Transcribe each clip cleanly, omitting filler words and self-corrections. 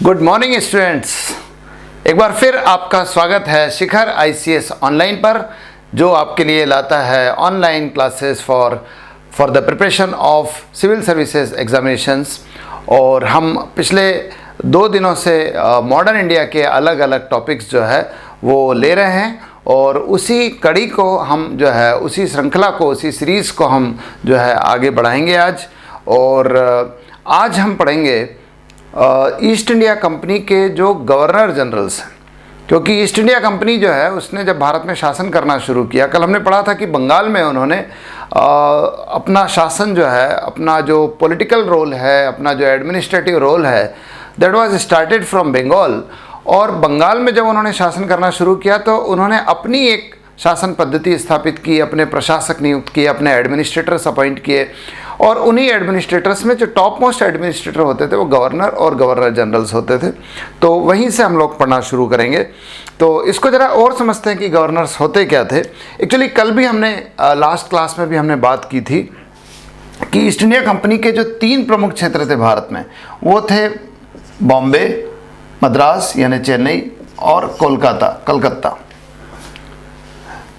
Good morning students, एक बार फिर आपका स्वागत है शिखर आईसीएस ऑनलाइन पर, जो आपके लिए लाता है online classes for the preparation of civil services examinations. और हम पिछले 2 दिनों से मॉडर्न इंडिया के अलग अलग टॉपिक्स जो है वो ले रहे हैं, और उसी कड़ी को हम जो है उसी श्रृंखला को उसी सीरीज़ को हम जो है आगे बढ़ाएंगे आज। और आज हम पढ़ेंगे ईस्ट इंडिया कंपनी के जो गवर्नर जनरल्स हैं, क्योंकि ईस्ट इंडिया कंपनी जो है उसने जब भारत में शासन करना शुरू किया, कल हमने पढ़ा था कि बंगाल में उन्होंने अपना शासन जो है, अपना जो पॉलिटिकल रोल है, अपना जो एडमिनिस्ट्रेटिव रोल है, that was started from Bengal. और बंगाल में जब उन्होंने शासन करना शुरू किया तो उन्होंने अपनी एक शासन पद्धति स्थापित की, अपने प्रशासक नियुक्त किए, अपने एडमिनिस्ट्रेटर्स अपॉइंट किए, और उन्हीं एडमिनिस्ट्रेटर्स में जो टॉप मोस्ट एडमिनिस्ट्रेटर होते थे वो गवर्नर और गवर्नर जनरल्स होते थे। तो वहीं से हम लोग पढ़ना शुरू करेंगे। तो इसको ज़रा और समझते हैं कि गवर्नर्स होते क्या थे। एक्चुअली कल भी हमने लास्ट क्लास में भी हमने बात की थी कि ईस्ट इंडिया कंपनी के जो 3 प्रमुख क्षेत्र थे भारत में, वो थे बॉम्बे, मद्रास यानी चेन्नई, और कलकत्ता।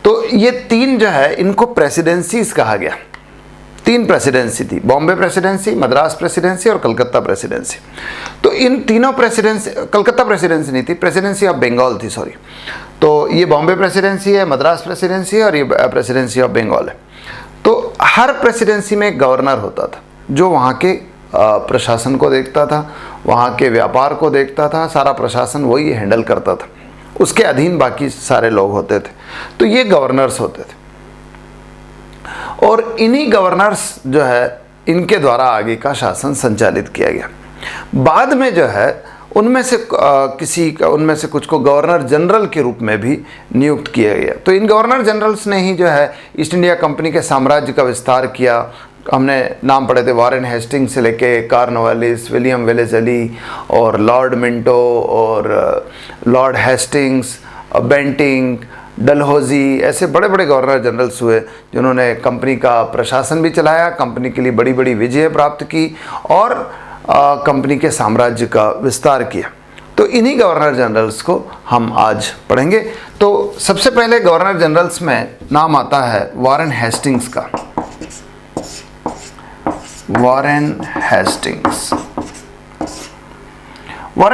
तो ये 3 जो है इनको प्रेसिडेंसीज कहा गया। 3 प्रेसिडेंसी थी, बॉम्बे प्रेसिडेंसी, मद्रास प्रेसिडेंसी और कलकत्ता प्रेसिडेंसी। तो इन तीनों प्रेसिडेंसी, कलकत्ता प्रेसिडेंसी नहीं थी, प्रेसिडेंसी ऑफ बंगाल थी, सॉरी। तो ये बॉम्बे प्रेसिडेंसी है, मद्रास प्रेसिडेंसी है, और ये प्रेसिडेंसी ऑफ बंगाल है। तो हर प्रेसिडेंसी में एक गवर्नर होता था जो वहाँ के प्रशासन को देखता था, वहाँ के व्यापार को देखता था, सारा प्रशासन वही हैंडल करता था, उसके अधीन बाकी सारे लोग होते थे। तो ये गवर्नर्स होते थे, और इन्हीं गवर्नर्स जो है इनके द्वारा आगे का शासन संचालित किया गया। बाद में जो है उनमें से कुछ को गवर्नर जनरल के रूप में भी नियुक्त किया गया। तो इन गवर्नर जनरल्स ने ही जो है ईस्ट इंडिया कंपनी के साम्राज्य का विस्तार किया। हमने नाम पढ़े थे वारेन हेस्टिंग्स से लेके कॉर्नवालिस, विलियम वेलेस्ली और लॉर्ड मिंटो और लॉर्ड हेस्टिंग्स, बेंटिंग, डलहौजी, ऐसे बड़े बड़े गवर्नर जनरल्स हुए जिन्होंने कंपनी का प्रशासन भी चलाया, कंपनी के लिए बड़ी बड़ी विजय प्राप्त की और कंपनी के साम्राज्य का विस्तार किया। तो इन्हीं गवर्नर जनरल्स को हम आज पढ़ेंगे। तो सबसे पहले गवर्नर जनरल्स में नाम आता है वारेन हेस्टिंग्स का। वारेन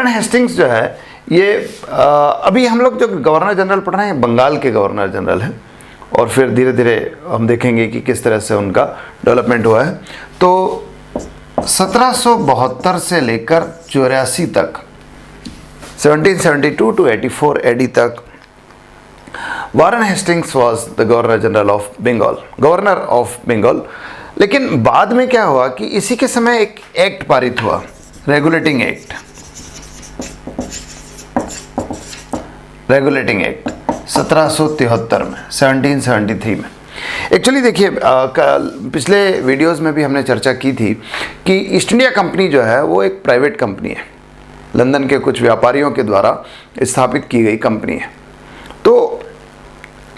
हेस्टिंग्स जो है ये अभी हम लोग जो गवर्नर जनरल पढ़ रहे हैं बंगाल के गवर्नर जनरल हैं, और फिर धीरे धीरे हम देखेंगे कि किस तरह से उनका डेवलपमेंट हुआ है। तो 1772 से लेकर 84 तक, 1772 to 84 AD तक, Warren Hastings was the governor general of Bengal, governor of Bengal. लेकिन बाद में क्या हुआ कि इसी के समय एक एक्ट पारित हुआ, रेगुलेटिंग एक्ट 1773 में, 1773 में। एक्चुअली देखिए, पिछले वीडियोस में भी हमने चर्चा की थी कि ईस्ट इंडिया कंपनी जो है वो एक प्राइवेट कंपनी है, लंदन के कुछ व्यापारियों के द्वारा स्थापित की गई कंपनी है। तो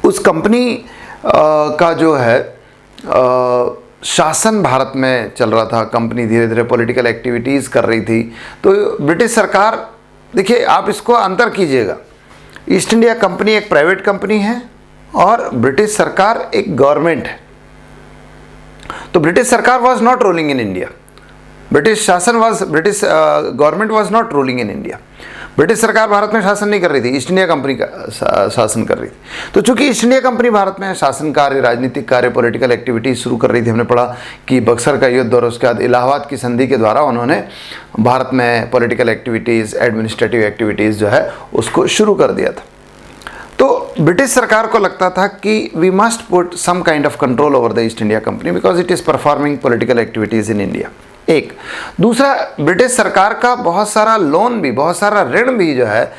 उस कंपनी का जो है शासन भारत में चल रहा था, कंपनी धीरे धीरे पॉलिटिकल एक्टिविटीज़ कर रही थी। तो ब्रिटिश सरकार, देखिए आप इसको अंतर कीजिएगा, ईस्ट इंडिया कंपनी एक प्राइवेट कंपनी है और ब्रिटिश सरकार एक गवर्नमेंट है। तो ब्रिटिश सरकार was not ruling in India, British government was not ruling in India. British सरकार भारत में शासन नहीं कर रही थी, ईस्ट इंडिया कंपनी का शासन कर रही थी। तो चूंकि ईस्ट इंडिया कंपनी भारत में शासन कार्य, राजनीतिक कार्य, पॉलिटिकल एक्टिविटीज शुरू कर रही थी, हमने पढ़ा कि बक्सर का युद्ध और उसके बाद इलाहाबाद की संधि के द्वारा उन्होंने भारत में पॉलिटिकल एक्टिविटीज़, एडमिनिस्ट्रेटिव एक्टिविटीज़ जो है उसको शुरू कर दिया था। तो ब्रिटिश सरकार को लगता था कि we must put some kind of control over the East India company because it is performing political activities in India. एक दूसरा, ब्रिटिश सरकार का बहुत सारा लोन भी, बहुत सारा ऋण भी जो है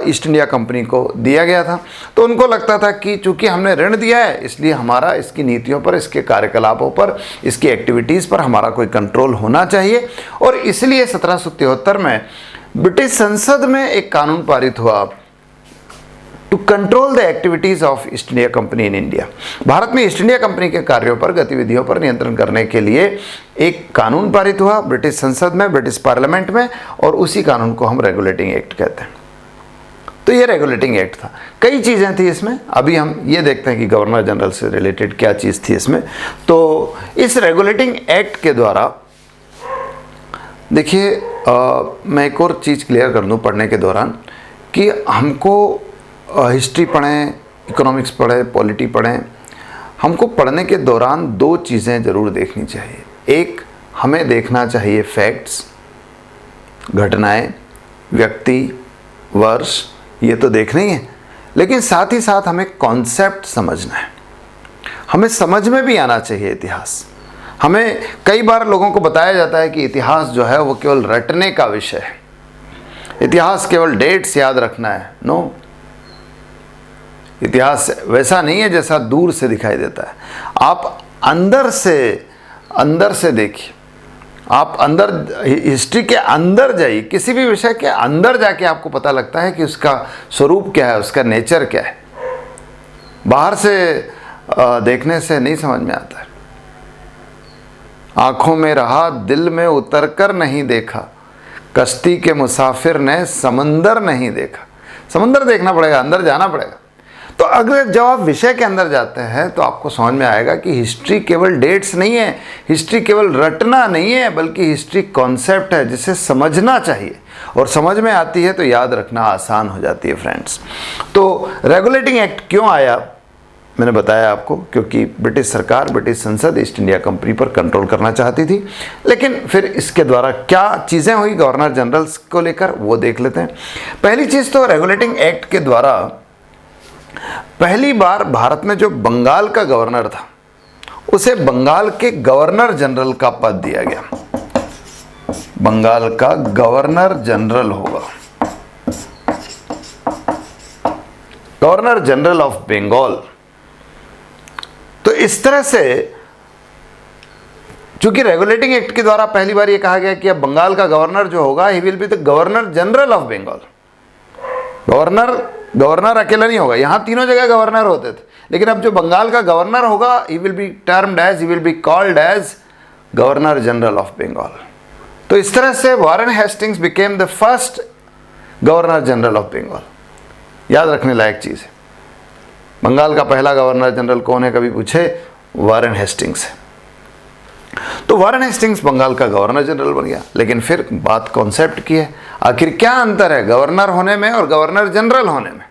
ईस्ट इंडिया कंपनी को दिया गया था। तो उनको लगता था कि चूंकि हमने ऋण दिया है, इसलिए हमारा इसकी नीतियों पर, इसके कार्यकलापों पर, इसकी एक्टिविटीज़ पर हमारा कोई कंट्रोल होना चाहिए। और इसलिए 1773 में ब्रिटिश संसद में एक कानून पारित हुआ to control the activities of East India company in India. Bharat में ईस्ट इंडिया कंपनी के कार्यों पर, गतिविधियों पर नियंत्रण करने के लिए एक कानून पारित हुआ ब्रिटिश संसद में, ब्रिटिश पार्लियामेंट में, और उसी कानून को हम रेगुलेटिंग एक्ट कहते हैं। तो ये रेगुलेटिंग एक्ट था। कई चीज़ें थी इसमें, अभी हम ये देखते हैं कि गवर्नर जनरल से रिलेटेड क्या चीज़ थी इसमें। तो इस रेगुलेटिंग एक्ट के द्वारा देखिए, मैं एक और चीज़ क्लियर कर दूं पढ़ने के दौरान कि हमको हिस्ट्री पढ़ें, इकोनॉमिक्स पढ़ें, पॉलिटी पढ़ें, हमको पढ़ने के दौरान दो चीज़ें ज़रूर देखनी चाहिए। एक, हमें देखना चाहिए फैक्ट्स, घटनाएं, व्यक्ति, वर्ष, ये तो देखना ही है, लेकिन साथ ही साथ हमें कॉन्सेप्ट समझना है। हमें समझ में भी आना चाहिए इतिहास। हमें कई बार लोगों को बताया जाता है कि इतिहास जो है वो केवल रटने का विषय है, इतिहास केवल डेट्स याद रखना है। नो, इतिहास वैसा नहीं है जैसा दूर से दिखाई देता है। आप अंदर से देखिए, आप अंदर, हिस्ट्री के अंदर जाइए, किसी भी विषय के अंदर जाके आपको पता लगता है कि उसका स्वरूप क्या है, उसका नेचर क्या है। बाहर से देखने से नहीं समझ में आता है। आंखों में रहा, दिल में उतर कर नहीं देखा, कश्ती के मुसाफिर ने समंदर नहीं देखा। समंदर देखना पड़ेगा, अंदर जाना पड़ेगा। तो अगर जब आप विषय के अंदर जाते हैं तो आपको समझ में आएगा कि हिस्ट्री केवल डेट्स नहीं है, हिस्ट्री केवल रटना नहीं है, बल्कि हिस्ट्री कॉन्सेप्ट है जिसे समझना चाहिए, और समझ में आती है तो याद रखना आसान हो जाती है फ्रेंड्स। तो रेगुलेटिंग एक्ट क्यों आया, मैंने बताया आपको, क्योंकि ब्रिटिश सरकार, ब्रिटिश संसद ईस्ट इंडिया कंपनी पर कंट्रोल करना चाहती थी। लेकिन फिर इसके द्वारा क्या चीज़ें हुई गवर्नर जनरल्स को लेकर, वो देख लेते हैं। पहली चीज़ तो रेगुलेटिंग एक्ट के द्वारा पहली बार भारत में जो बंगाल का गवर्नर था उसे बंगाल के गवर्नर जनरल का पद दिया गया। बंगाल का गवर्नर जनरल होगा, गवर्नर जनरल ऑफ बंगाल। तो इस तरह से, चूंकि रेगुलेटिंग एक्ट के द्वारा पहली बार यह कहा गया कि अब बंगाल का गवर्नर जो होगा, he will be the governor general of Bengal. Governor अकेला नहीं होगा, यहां तीनों जगह गवर्नर होते थे, लेकिन अब जो बंगाल का गवर्नर होगा, he will be termed as, he will be called as governor general of Bengal. तो इस तरह से Warren Hastings became the first governor general of Bengal. याद रखने लायक चीज है। बंगाल का पहला गवर्नर जनरल कौन है, कभी पूछे, वारेन हेस्टिंग्स है। तो वारेन हेस्टिंग्स बंगाल का गवर्नर जनरल बन गया। लेकिन फिर बात कॉन्सेप्ट की है, आखिर क्या अंतर है गवर्नर होने में और गवर्नर जनरल होने में।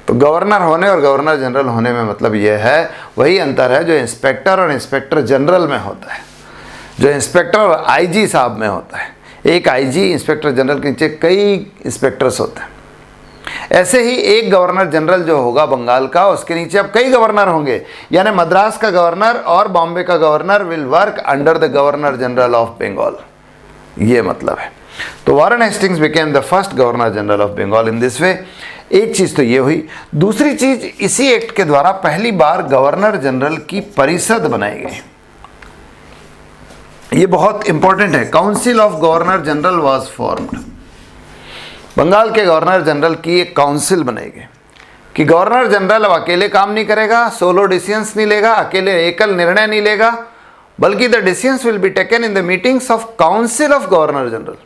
तो गवर्नर होने और गवर्नर जनरल होने में मतलब यह है, वही अंतर है जो इंस्पेक्टर और इंस्पेक्टर जनरल में होता है, जो इंस्पेक्टर और आईजी साहब में होता है। एक आईजी, इंस्पेक्टर जनरल के नीचे कई इंस्पेक्टर्स होते हैं। ऐसे ही एक गवर्नर जनरल जो होगा बंगाल का, उसके नीचे अब कई गवर्नर होंगे, यानी मद्रास का गवर्नर और बॉम्बे का governor will work under the governor general of Bengal. ये मतलब है। तो Warren Hastings became the first governor general of Bengal in this way. एक चीज तो ये हुई। दूसरी चीज, इसी एक्ट के द्वारा पहली बार गवर्नर जनरल की परिषद बनाई गई। ये बहुत इंपॉर्टेंट है। Council of governor general was formed. Bengal के गवर्नर जनरल की एक काउंसिल बनाई गई कि गवर्नर जनरल अब अकेले काम नहीं करेगा, सोलो डिसीजंस नहीं लेगा, अकेले एकल निर्णय नहीं लेगा, बल्कि the decisions will be taken in the meetings of council of governor general.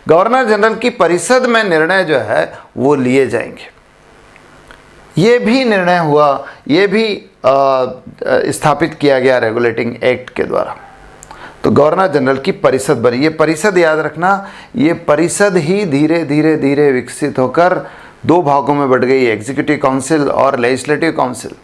Governor general की परिषद में निर्णय जो है वो लिए जाएंगे। ये भी निर्णय हुआ, ये भी स्थापित किया गया रेगुलेटिंग एक्ट के द्वारा। तो गवर्नर जनरल की परिषद बनी। ये परिषद याद रखना, ये परिषद ही धीरे धीरे धीरे विकसित होकर दो भागों में बढ़ गई, एग्जीक्यूटिव काउंसिल और लेजिस्लेटिव काउंसिल।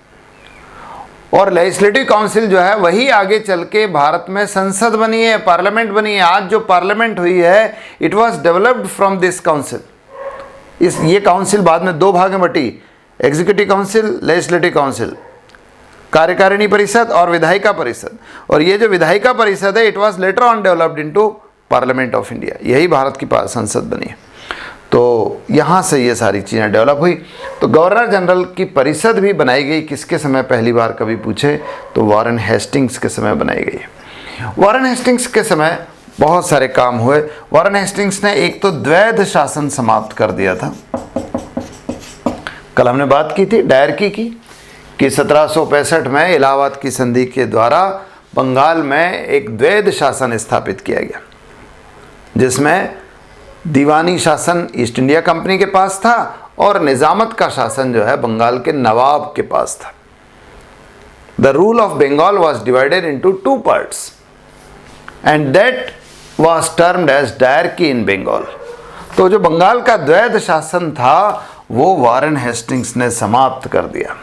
और लेजिस्लेटिव काउंसिल जो है वही आगे चल के भारत में संसद बनी है, पार्लियामेंट बनी है। आज जो पार्लियामेंट हुई है, it was developed from this council. ये काउंसिल बाद में दो भाग में बटी, एग्जीक्यूटिव काउंसिल, लेजिस्लेटिव काउंसिल, कार्यकारिणी परिषद और विधायिका परिषद। और ये जो विधायिका परिषद है, it was later on developed into parliament of India. यही भारत की संसद बनी है। तो यहाँ से ये सारी चीज़ें डेवलप हुई। तो गवर्नर जनरल की परिषद भी बनाई गई। किसके समय, पहली बार कभी पूछे तो वारेन हेस्टिंग्स के समय बनाई गई। वारेन हेस्टिंग्स के समय बहुत सारे काम हुए। वारेन हेस्टिंग्स ने एक तो द्वैध शासन समाप्त कर दिया था। कल हमने बात की थी डायरकी की कि 1765 में इलाहाबाद की संधि के द्वारा बंगाल में एक द्वैध शासन स्थापित किया गया, जिसमें दीवानी शासन ईस्ट इंडिया कंपनी के पास था और निजामत का शासन जो है बंगाल के नवाब के पास था। The rule of Bengal was divided into two parts and that was termed as diarchy in Bengal। तो जो बंगाल का द्वैध शासन था वो वारेन हेस्टिंग्स ने समाप्त कर दिया,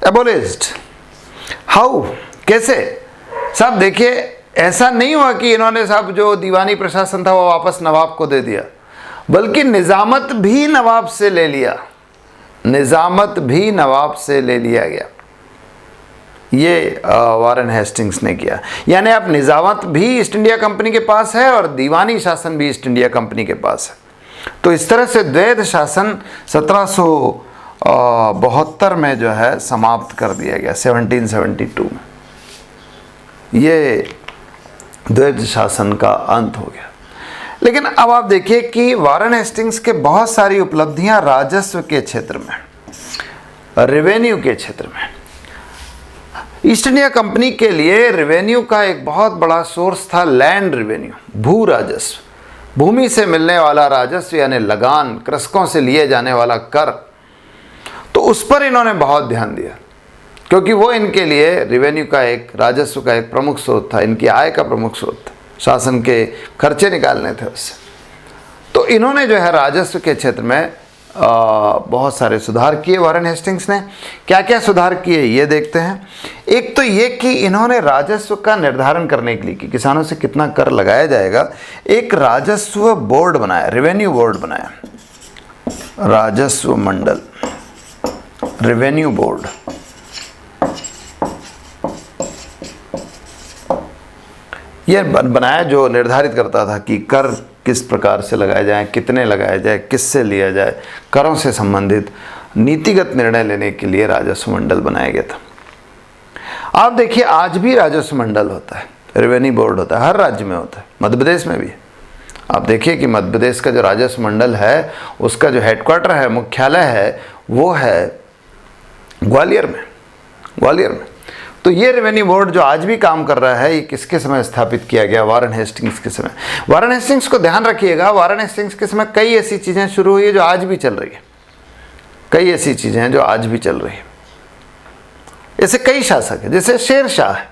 abolished। हाउ, कैसे? साहब देखिए, ऐसा नहीं हुआ कि इन्होंने साहब जो दीवानी प्रशासन था वो वापस नवाब को दे दिया, बल्कि निजामत भी नवाब से ले लिया, निजामत भी नवाब से ले लिया गया। ये वारेन हेस्टिंग्स ने किया। यानी अब निजामत भी ईस्ट इंडिया कंपनी के पास है और दीवानी शासन भी ईस्ट इंडिया कंपनी के पास है। तो इस तरह से द्वैध शासन 1772 में जो है समाप्त कर दिया गया, 1772 में ये द्वैध शासन का अंत हो गया। लेकिन अब आप देखिए कि वारेन हेस्टिंग्स के बहुत सारी उपलब्धियां राजस्व के क्षेत्र में, रेवेन्यू के क्षेत्र में। ईस्ट इंडिया कंपनी के लिए रेवेन्यू का एक बहुत बड़ा सोर्स था लैंड रेवेन्यू, भू राजस्व, भूमि से मिलने वाला राजस्व यानी लगान, कृषकों से लिए जाने वाला कर। तो उस पर इन्होंने बहुत ध्यान दिया क्योंकि वो इनके लिए रेवेन्यू का एक, राजस्व का एक प्रमुख स्रोत था, इनकी आय का प्रमुख स्रोत था, शासन के खर्चे निकालने थे उससे। तो इन्होंने जो है राजस्व के क्षेत्र में बहुत सारे सुधार किए वारेन हेस्टिंग्स ने। क्या क्या सुधार किए ये देखते हैं। एक तो ये कि इन्होंने राजस्व का निर्धारण करने के लिए कि किसानों से कितना कर लगाया जाएगा, एक राजस्व बोर्ड बनाया, रेवेन्यू बोर्ड बनाया, राजस्व मंडल, रेवेन्यू बोर्ड। यह बनाया जो निर्धारित करता था कि कर किस प्रकार से लगाए जाएं, कितने लगाए जाए, किससे लिया जाए, करों से संबंधित नीतिगत निर्णय लेने के लिए राजस्व मंडल बनाया गया था। आप देखिए आज भी राजस्व मंडल होता है, रेवेन्यू बोर्ड होता है, हर राज्य में होता है, मध्य प्रदेश में भी है। आप देखिए कि मध्य प्रदेश का जो राजस्व मंडल है उसका जो हेडक्वार्टर है, मुख्यालय है, वो है ग्वालियर में, ग्वालियर में। तो ये रेवेन्यू बोर्ड जो आज भी काम कर रहा है, ये किसके समय स्थापित किया गया? वारेन हेस्टिंग्स के समय। वारेन हेस्टिंग्स को ध्यान रखिएगा, वारेन हेस्टिंग्स के समय कई ऐसी चीज़ें शुरू हुई है जो आज भी चल रही है, कई ऐसी चीज़ें हैं जो आज भी चल रही है। ऐसे कई शासक हैं, जैसे शेरशाह है।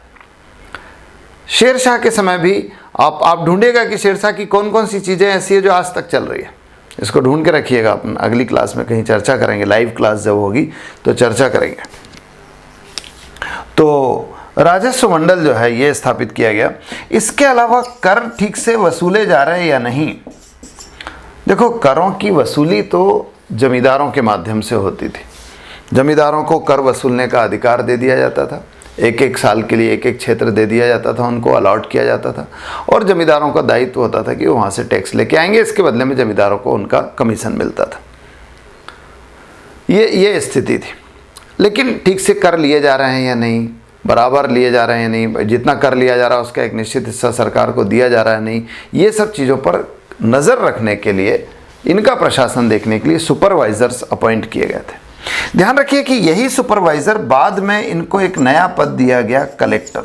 शेरशाह के समय भी आप ढूंढेगा कि शेरशाह की कौन कौन सी चीज़ें ऐसी है जो आज तक चल रही है। इसको ढूंढ के रखिएगा, अपन अगली क्लास में कहीं चर्चा करेंगे, लाइव क्लास जब होगी तो चर्चा करेंगे। तो राजस्व मंडल जो है ये स्थापित किया गया। इसके अलावा कर ठीक से वसूले जा रहे हैं या नहीं? देखो, करों की वसूली तो जमींदारों के माध्यम से होती थी। जमींदारों को कर वसूलने का अधिकार दे दिया जाता था, एक एक साल के लिए एक एक क्षेत्र दे दिया जाता था, उनको अलॉट किया जाता था और जमींदारों का दायित्व होता था कि वो वहाँ से टैक्स लेके आएंगे, इसके बदले में जमींदारों को उनका कमीशन मिलता था। ये स्थिति थी। लेकिन ठीक से कर लिए जा रहे हैं या नहीं, बराबर लिए जा रहे हैं या नहीं, जितना कर लिया जा रहा है उसका एक निश्चित हिस्सा सरकार को दिया जा रहा है नहीं, ये सब चीज़ों पर नज़र रखने के लिए, इनका प्रशासन देखने के लिए सुपरवाइजर्स अपॉइंट किए गए थे। ध्यान रखिए कि यही सुपरवाइजर बाद में इनको एक नया पद दिया गया, कलेक्टर।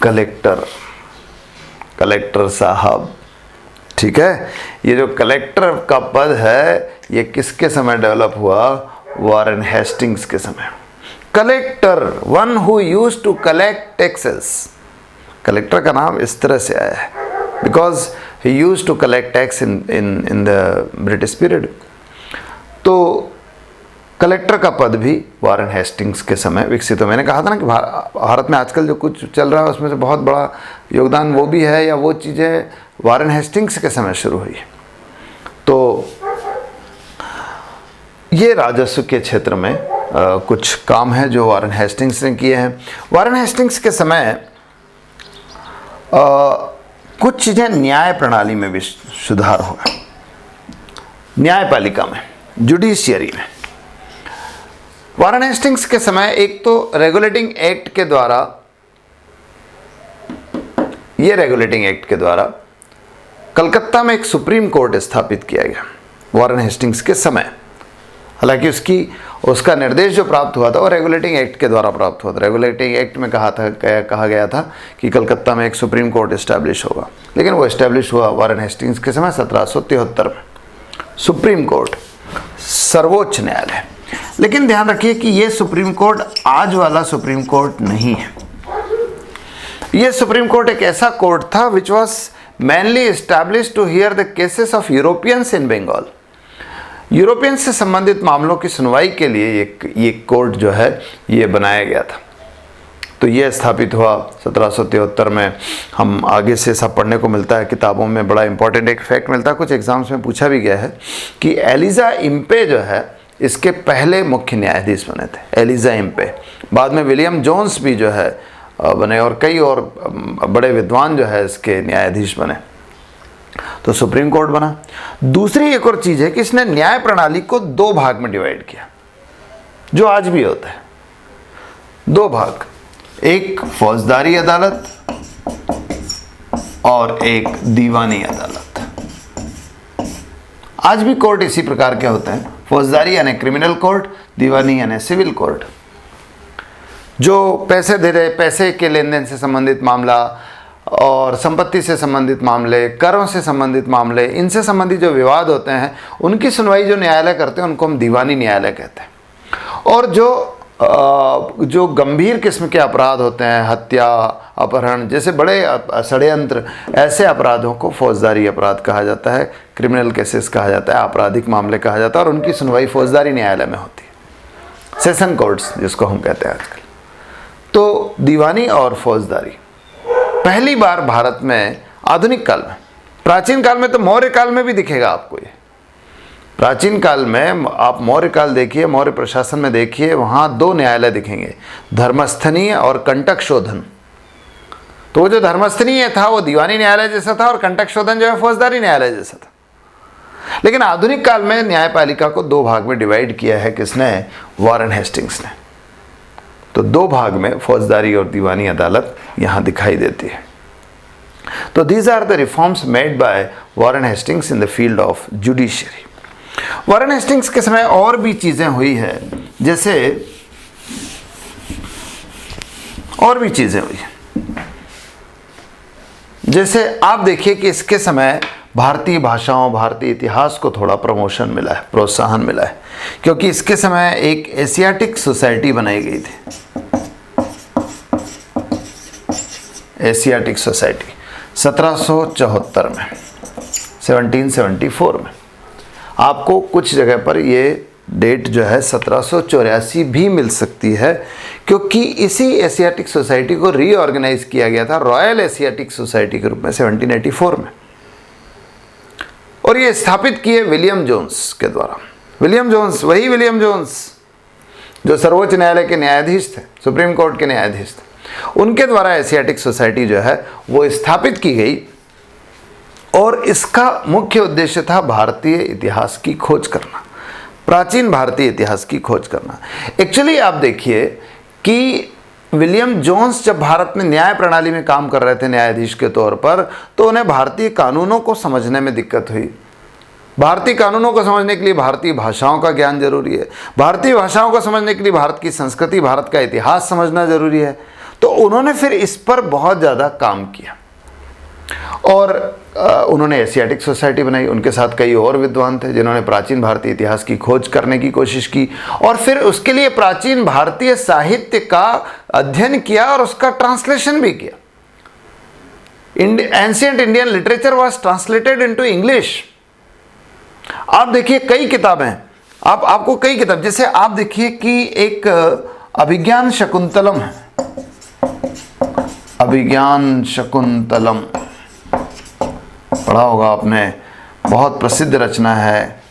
कलेक्टर, कलेक्टर साहब, ठीक है। ये जो कलेक्टर का पद है ये किसके समय डेवलप हुआ? वारेन हेस्टिंग्स के समय। Collector, one who used to collect taxes. Collector का नाम इस तरह से आया है because he used to collect tax in the British period. तो कलेक्टर का पद भी वारेन हेस्टिंग्स के समय विकसित हो। मैंने कहा था ना कि भारत में आजकल जो कुछ चल रहा है उसमें से बहुत बड़ा योगदान वो भी है या वो चीज़ें वारेन हेस्टिंग्स के समय शुरू हुई। तो ये राजस्व के क्षेत्र में कुछ काम है जो वारेन हेस्टिंग्स ने किए हैं। वारेन हेस्टिंग्स के समय कुछ चीज़ें न्याय प्रणाली में भी सुधार हुआ, न्यायपालिका में, जुडिशियरी में। वारेन हेस्टिंग्स के समय एक तो रेगुलेटिंग एक्ट के द्वारा, ये रेगुलेटिंग एक्ट के द्वारा कलकत्ता में एक सुप्रीम कोर्ट स्थापित किया गया वॉरेन हेस्टिंग्स के समय। हालांकि उसका निर्देश जो प्राप्त हुआ था वो रेगुलेटिंग एक्ट के द्वारा प्राप्त हुआ था। रेगुलेटिंग एक्ट में कहा गया था कि कलकत्ता में एक सुप्रीम कोर्ट इस्टेब्लिश होगा, लेकिन वो इस्टेब्लिश हुआ वॉरेन हेस्टिंग्स के समय 1773 में। सुप्रीम कोर्ट सर्वोच्च न्यायालय। लेकिन ध्यान रखिए कि ये सुप्रीम कोर्ट आज वाला सुप्रीम कोर्ट नहीं है। ये सुप्रीम कोर्ट एक ऐसा कोर्ट था which was mainly establish to hear the cases of Europeans in Bengal. European से संबंधित मामलों की सुनवाई के लिए ये कोर्ट जो है ये बनाया गया था। तो ये स्थापित हुआ 1773 में। हम आगे से सब पढ़ने को मिलता है किताबों में, बड़ा इंपॉर्टेंट एक फैक्ट मिलता है, कुछ एग्जाम्स में पूछा भी गया है कि एलिजा इम्पे जो है इसके पहले मुख्य न्यायाधीश बने थे। एलिजा इम्पे, बाद में विलियम जोन्स भी जो है बने और कई और बड़े विद्वान जो है इसके न्यायाधीश बने। तो सुप्रीम कोर्ट बना। दूसरी एक और चीज़ है कि इसने न्याय प्रणाली को 2 भाग में डिवाइड किया, जो आज भी होता है। 2 भाग, एक फौजदारी अदालत और एक दीवानी अदालत। आज भी कोर्ट इसी प्रकार के होते हैं, फौजदारी यानी क्रिमिनल कोर्ट, दीवानी यानी सिविल कोर्ट। जो पैसे दे रहे, पैसे के लेन देन से संबंधित मामला और संपत्ति से संबंधित मामले, करों से संबंधित मामले, इनसे संबंधित जो विवाद होते हैं उनकी सुनवाई जो न्यायालय करते हैं उनको हम दीवानी न्यायालय कहते हैं। और जो गंभीर किस्म के अपराध होते हैं, हत्या, अपहरण जैसे बड़े षड्यंत्र, ऐसे अपराधों को फौजदारी अपराध कहा जाता है, क्रिमिनल केसेस कहा जाता है, आपराधिक मामले कहा जाता है, और उनकी सुनवाई फौजदारी न्यायालय में होती है, सेशन कोर्ट्स जिसको हम कहते हैं आजकल। तो दीवानी और फौजदारी पहली बार भारत में आधुनिक काल में, प्राचीन काल में तो मौर्य काल में भी दिखेगा आपको ये। प्राचीन काल में आप मौर्य काल देखिए, मौर्य प्रशासन में देखिए, वहाँ 2 न्यायालय दिखेंगे, धर्मस्थनीय और कंटक शोधन। तो जो धर्मस्थनीय था वो दीवानी न्यायालय जैसा था और कंटक शोधन जो है फौजदारी न्यायालय जैसा था। लेकिन आधुनिक काल में न्यायपालिका को 2 भाग में डिवाइड किया है किसने? वॉरेन हेस्टिंग्स ने। तो 2 भाग में फौजदारी और दीवानी अदालत यहाँ दिखाई देती है। तो these are the reforms made by Warren Hastings in the field of judiciary. Warren Hastings के समय और भी चीजें हुई है, जैसे और भी चीजें हुई है, जैसे आप देखिए कि इसके समय भारतीय भाषाओं, भारतीय इतिहास को थोड़ा प्रमोशन मिला है, प्रोत्साहन मिला है, क्योंकि इसके समय एक एशियाटिक सोसाइटी बनाई गई थी। एशियाटिक सोसाइटी 1774 में, 1774 में। आपको कुछ जगह पर ये डेट जो है 1784 भी मिल सकती है, क्योंकि इसी एशियाटिक सोसाइटी को रीऑर्गेनाइज किया गया था रॉयल एशियाटिक सोसाइटी के रूप में 1784 में, और ये स्थापित किए विलियम जोन्स के द्वारा। विलियम जोन्स, वही विलियम जोन्स जो सर्वोच्च न्यायालय के न्यायाधीश थे, सुप्रीम कोर्ट के न्यायाधीश थे, उनके द्वारा एशियाटिक सोसाइटी जो है वो स्थापित की गई। और इसका मुख्य उद्देश्य था भारतीय इतिहास की खोज करना, प्राचीन भारतीय इतिहास की खोज करना। एक्चुअली आप देखिए कि विलियम जोन्स जब भारत में न्याय प्रणाली में काम कर रहे थे न्यायाधीश के तौर पर, तो उन्हें भारतीय कानूनों को समझने में दिक्कत हुई। भारतीय कानूनों को समझने के लिए भारतीय भाषाओं का ज्ञान जरूरी है, भारतीय भाषाओं को समझने के लिए भारत की संस्कृति, भारत का इतिहास समझना जरूरी है। तो उन्होंने फिर इस पर बहुत ज़्यादा काम किया और उन्होंने एशियाटिक सोसाइटी बनाई। उनके साथ कई और विद्वान थे जिन्होंने प्राचीन भारतीय इतिहास की खोज करने की कोशिश की, और फिर उसके लिए प्राचीन भारतीय साहित्य का अध्ययन किया और उसका ट्रांसलेशन भी किया। Ancient Indian literature was translated into English. आप देखिए कई किताबें, आपको कई किताब, जैसे आप देखिए कि एक अभिज्ञान शकुंतलम है, अभिज्ञान शकुंतलम पढ़ा होगा आपने, बहुत प्रसिद्ध रचना है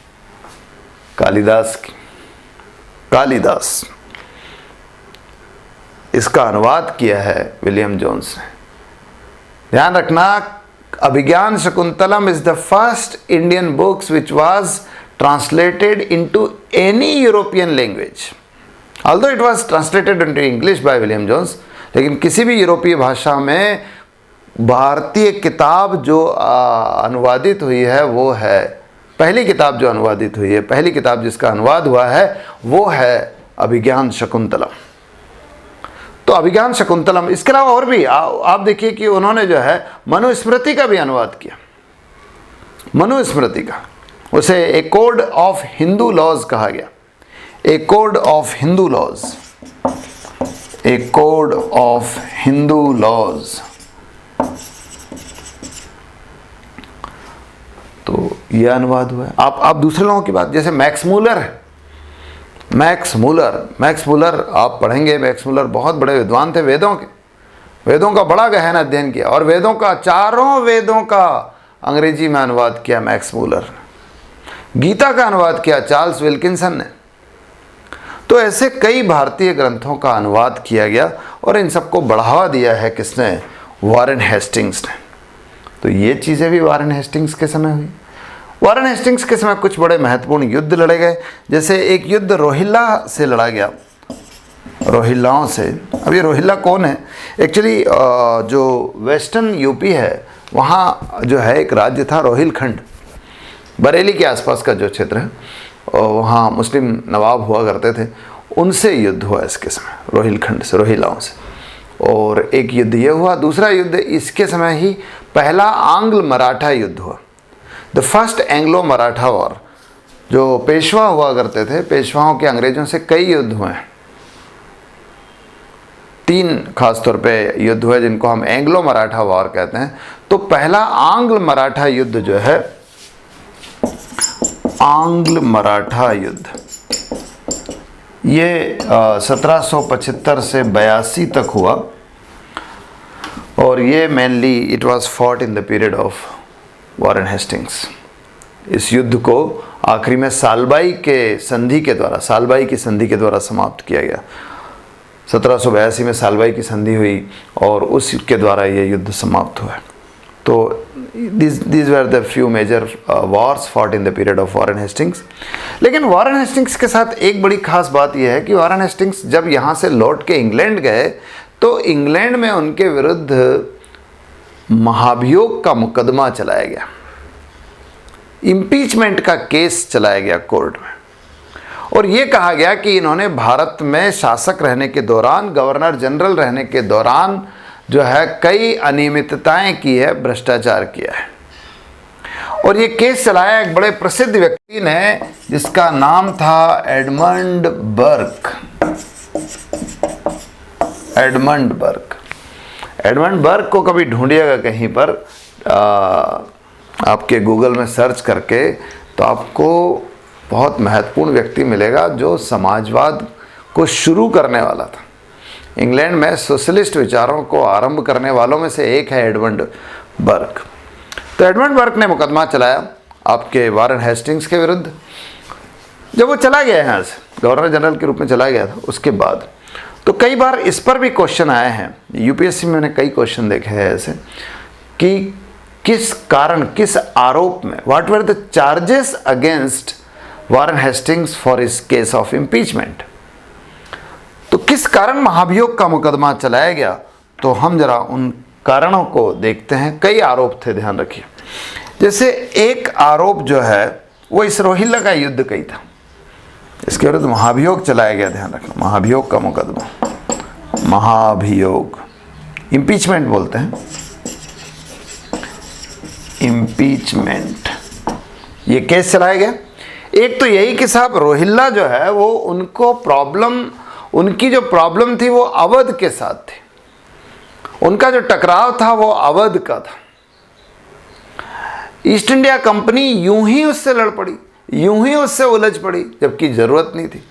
कालिदास की। कालिदास, इसका अनुवाद किया है विलियम जोन्स ने। ध्यान रखना, Abhijnana Shakuntalam is the first Indian books which was translated into any European language. Although it was translated into English by William Jones, लेकिन किसी भी यूरोपीय भाषा में भारतीय किताब जो अनुवादित हुई है वो है, पहली किताब जो अनुवादित हुई है, पहली किताब जिसका अनुवाद हुआ है वो है अभिज्ञान शकुंतलम। तो अभिज्ञान शकुंतलम, इसके अलावा और भी आप देखिए कि उन्होंने जो है मनुस्मृति का भी अनुवाद किया, मनुस्मृति का, उसे a code of Hindu laws कहा गया, a code of Hindu laws, a code of Hindu laws. तो यह अनुवाद हुआ है। आप दूसरे लोगों की बात, जैसे मैक्स मूलर है, मैक्स मूलर आप पढ़ेंगे, मैक्स मूलर बहुत बड़े विद्वान थे वेदों के, वेदों का बड़ा गहन अध्ययन किया और वेदों का, चारों वेदों का अंग्रेजी में अनुवाद किया मैक्स मूलर ने। गीता का अनुवाद किया चार्ल्स विल्किंसन ने। तो ऐसे कई भारतीय ग्रंथों का अनुवाद किया गया और इन सबको बढ़ावा दिया है किसने? वॉरेन हेस्टिंग्स ने। तो ये चीज़ें भी वॉरेन हेस्टिंग्स के समय हुई। वॉरेन हेस्टिंग्स के समय कुछ बड़े महत्वपूर्ण युद्ध लड़े गए, जैसे एक युद्ध रोहिल्ला से लड़ा गया, रोहिल्लाओं से। अब ये रोहिल्ला कौन है? एक्चुअली जो वेस्टर्न यूपी है वहाँ जो है एक राज्य था रोहिलखंड, बरेली के आसपास का जो क्षेत्र है, और वहाँ मुस्लिम नवाब हुआ करते थे, उनसे युद्ध हुआ इसके समय, रोहिलखंड से, रोहिल्लाओं से। और एक युद्ध ये हुआ। दूसरा युद्ध इसके समय ही पहला आंग्ल मराठा युद्ध हुआ, the first Anglo Maratha war. जो पेशवा हुआ करते थे, पेशवाओं के अंग्रेजों से कई युद्ध हुए हैं, 3 खासतौर पे युद्ध हुए जिनको हम एंग्लो मराठा वॉर कहते हैं। तो पहला आंग्ल मराठा युद्ध जो है, आंग्ल मराठा युद्ध, ये 1775 से 82 तक हुआ और ये mainly it was fought in the period of Warren Hastings. इस युद्ध को आखिरी में सालबाई की संधि के द्वारा समाप्त किया गया। 1782 में सालबाई की संधि हुई और उसके द्वारा ये युद्ध समाप्त हुआ। तो these were the few major wars fought in the period of Warren Hastings. लेकिन वॉरेन हेस्टिंग्स के साथ एक बड़ी खास बात यह है कि वॉरेन हेस्टिंग्स जब यहाँ से लौट के इंग्लैंड गए तो इंग्लैंड में उनके विरुद्ध महाभियोग का मुकदमा चलाया गया, इम्पीचमेंट का केस चलाया गया कोर्ट में, और ये कहा गया कि इन्होंने भारत में शासक रहने के दौरान, गवर्नर जनरल रहने के दौरान जो है कई अनियमितताएं की है, भ्रष्टाचार किया है। और ये केस चलाया एक बड़े प्रसिद्ध व्यक्ति ने जिसका नाम था एडमंड बर्क। एडमंड बर्क को कभी ढूंढिएगा कहीं पर आपके गूगल में सर्च करके, तो आपको बहुत महत्वपूर्ण व्यक्ति मिलेगा जो समाजवाद को शुरू करने वाला था। इंग्लैंड में सोशलिस्ट विचारों को आरंभ करने वालों में से एक है एडमंड बर्क। तो एडमंड बर्क ने मुकदमा चलाया आपके वॉरेन हेस्टिंग्स के विरुद्ध। जब वो चला गया यहाँ से, गवर्नर जनरल के रूप में चला गया था, उसके बाद तो कई बार इस पर भी क्वेश्चन आए हैं, यूपीएससी में मैंने कई क्वेश्चन देखे हैं ऐसे, कि किस कारण, किस आरोप में, what were the charges against Warren Hastings for his case of impeachment. तो किस कारण महाभियोग का मुकदमा चलाया गया, तो हम जरा उन कारणों को देखते हैं। कई आरोप थे, ध्यान रखिए। जैसे एक आरोप जो है वो इस रोहिल्ला का युद्ध कई था, इसके विरुद्ध महाभियोग चलाया गया। ध्यान रखना, महाभियोग का मुकदमा, महाभियोग, इम्पीचमेंट बोलते हैं, इम्पीचमेंट, ये केस चलाया गया। एक तो यही कि साहब रोहिल्ला जो है वो उनको प्रॉब्लम, उनकी जो प्रॉब्लम थी वो अवध के साथ थी, उनका जो टकराव था वो अवध का था। ईस्ट इंडिया कंपनी यूं ही उससे लड़ पड़ी, यूं ही उससे उलझ पड़ी, जबकि जरूरत नहीं थी।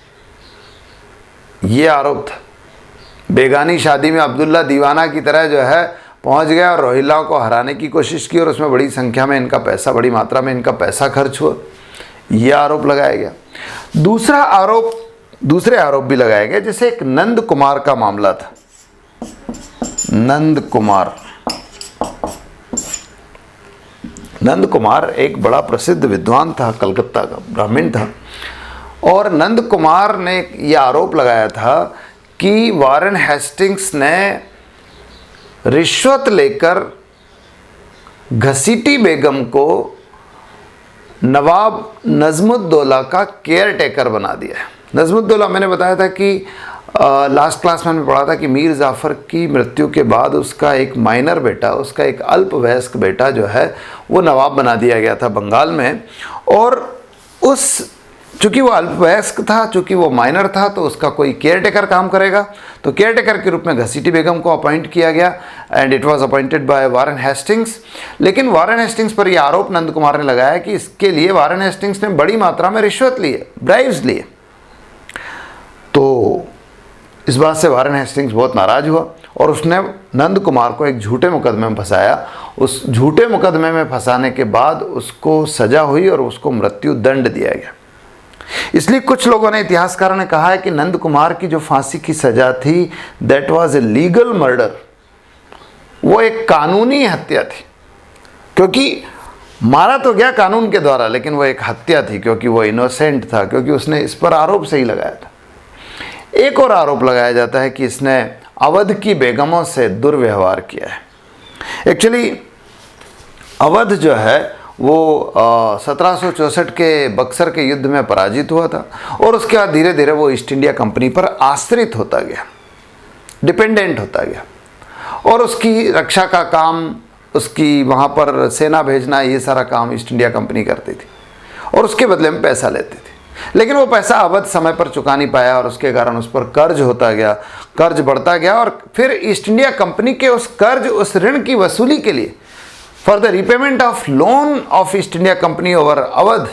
ये आरोप था। बेगानी शादी में अब्दुल्ला दीवाना की तरह जो है पहुंच गया और रोहिल्लाओं को हराने की कोशिश की और उसमें बड़ी संख्या में इनका पैसा, बड़ी मात्रा में इनका पैसा खर्च हुआ। ये आरोप लगाया गया। दूसरे आरोप भी लगाए गए, जैसे एक नंद कुमार का मामला था। नंद कुमार एक बड़ा प्रसिद्ध विद्वान था, कलकत्ता का ब्राह्मण था, और नंद कुमार ने यह आरोप लगाया था कि वॉरेन हेस्टिंग्स ने रिश्वत लेकर घसीटी बेगम को नवाब नजमुद्दौला का केयर टेकर बना दिया है। नजमुद्दौला, मैंने बताया था कि लास्ट क्लास में पढ़ा था कि मीर जाफ़र की मृत्यु के बाद उसका एक माइनर बेटा, उसका एक अल्पवयस्क बेटा जो है वो नवाब बना दिया गया था बंगाल में। और चूँकि वो अल्पवयस्क था, चूँकि वो माइनर था, तो उसका कोई केयर टेकर काम करेगा। तो केयर टेकर के रूप में घसीटी बेगम को अपॉइंट किया गया and it was appointed by Warren Hastings. लेकिन वारेन हेस्टिंग्स पर यह आरोप नंद कुमार ने लगाया कि इसके लिए वारेन हेस्टिंग्स ने बड़ी मात्रा में रिश्वत ली है, ब्राइब्स लिए। तो इस बात से वारेन हेस्टिंग्स बहुत नाराज़ हुआ और उसने नंद कुमार को एक झूठे मुकदमे में फंसाया। उस झूठे मुकदमे में फंसाने के बाद उसको सज़ा हुई और उसको मृत्यु दंड दिया गया। इसलिए कुछ लोगों ने, इतिहासकारों ने कहा है कि नंद कुमार की जो फांसी की सज़ा थी, that was a legal murder, वो एक कानूनी हत्या थी। क्योंकि मारा तो गया कानून के द्वारा, लेकिन वो एक हत्या थी क्योंकि वो इनोसेंट था, क्योंकि उसने इस पर आरोप सही लगाया था। एक और आरोप लगाया जाता है कि इसने अवध की बेगमों से दुर्व्यवहार किया है। एक्चुअली अवध जो है वो 1764 के बक्सर के युद्ध में पराजित हुआ था और उसके बाद धीरे धीरे वो ईस्ट इंडिया कंपनी पर आश्रित होता गया, डिपेंडेंट होता गया। और उसकी रक्षा का काम, उसकी वहाँ पर सेना भेजना, ये सारा काम ईस्ट इंडिया कंपनी करती थी और उसके बदले में पैसा लेती थी। लेकिन वो पैसा अवध समय पर चुका नहीं पाया और उसके कारण उस पर कर्ज होता गया, कर्ज बढ़ता गया। और फिर ईस्ट इंडिया कंपनी के उस कर्ज, उस ऋण की वसूली के लिए, for the repayment of loan of East India company over Awadh,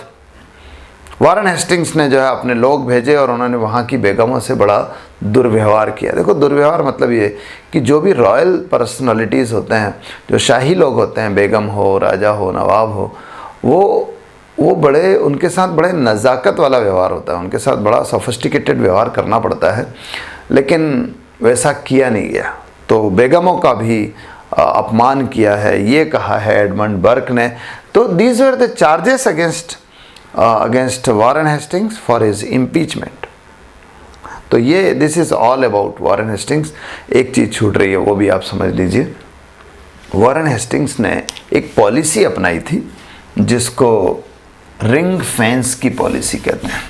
Warren Hastings ने जो है अपने लोग भेजे और उन्होंने वहाँ की बेगमों से बड़ा दुर्व्यवहार किया। देखो, दुर्व्यवहार मतलब ये कि जो भी रॉयल पर्सनालिटीज़ होते हैं, जो शाही लोग होते हैं, बेगम हो, राजा हो, नवाब हो, वो बड़े, उनके साथ बड़े नज़ाकत वाला व्यवहार होता है, उनके साथ बड़ा सोफिस्टिकेटेड व्यवहार करना पड़ता है। लेकिन वैसा किया नहीं गया, तो बेगमों का भी अपमान किया है, ये कहा है एडमंड बर्क ने। तो these were the charges against Warren Hastings for his impeachment. तो ये this is all about Warren Hastings. एक चीज़ छूट रही है, वो भी आप समझ लीजिए। वारेन हेस्टिंग्स ने एक पॉलिसी अपनाई थी जिसको रिंग फेंस की पॉलिसी कहते हैं,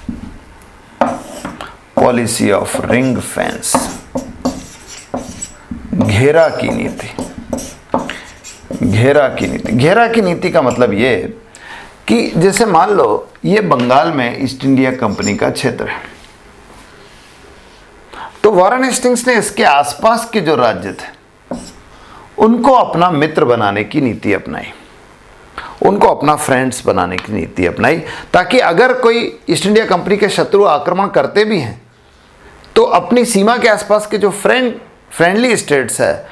पॉलिसी ऑफ रिंग फेंस, घेरा की नीति। घेरा की नीति, घेरा की नीति का मतलब ये कि जैसे मान लो ये बंगाल में ईस्ट इंडिया कंपनी का क्षेत्र है, तो वारेन हेस्टिंग्स ने इसके आसपास के जो राज्य थे उनको अपना मित्र बनाने की नीति अपनाई, उनको अपना फ्रेंड्स बनाने की नीति अपनाई, ताकि अगर कोई ईस्ट इंडिया कंपनी के शत्रु आक्रमण करते भी हैं तो अपनी सीमा के आसपास के जो फ्रेंडली स्टेट्स है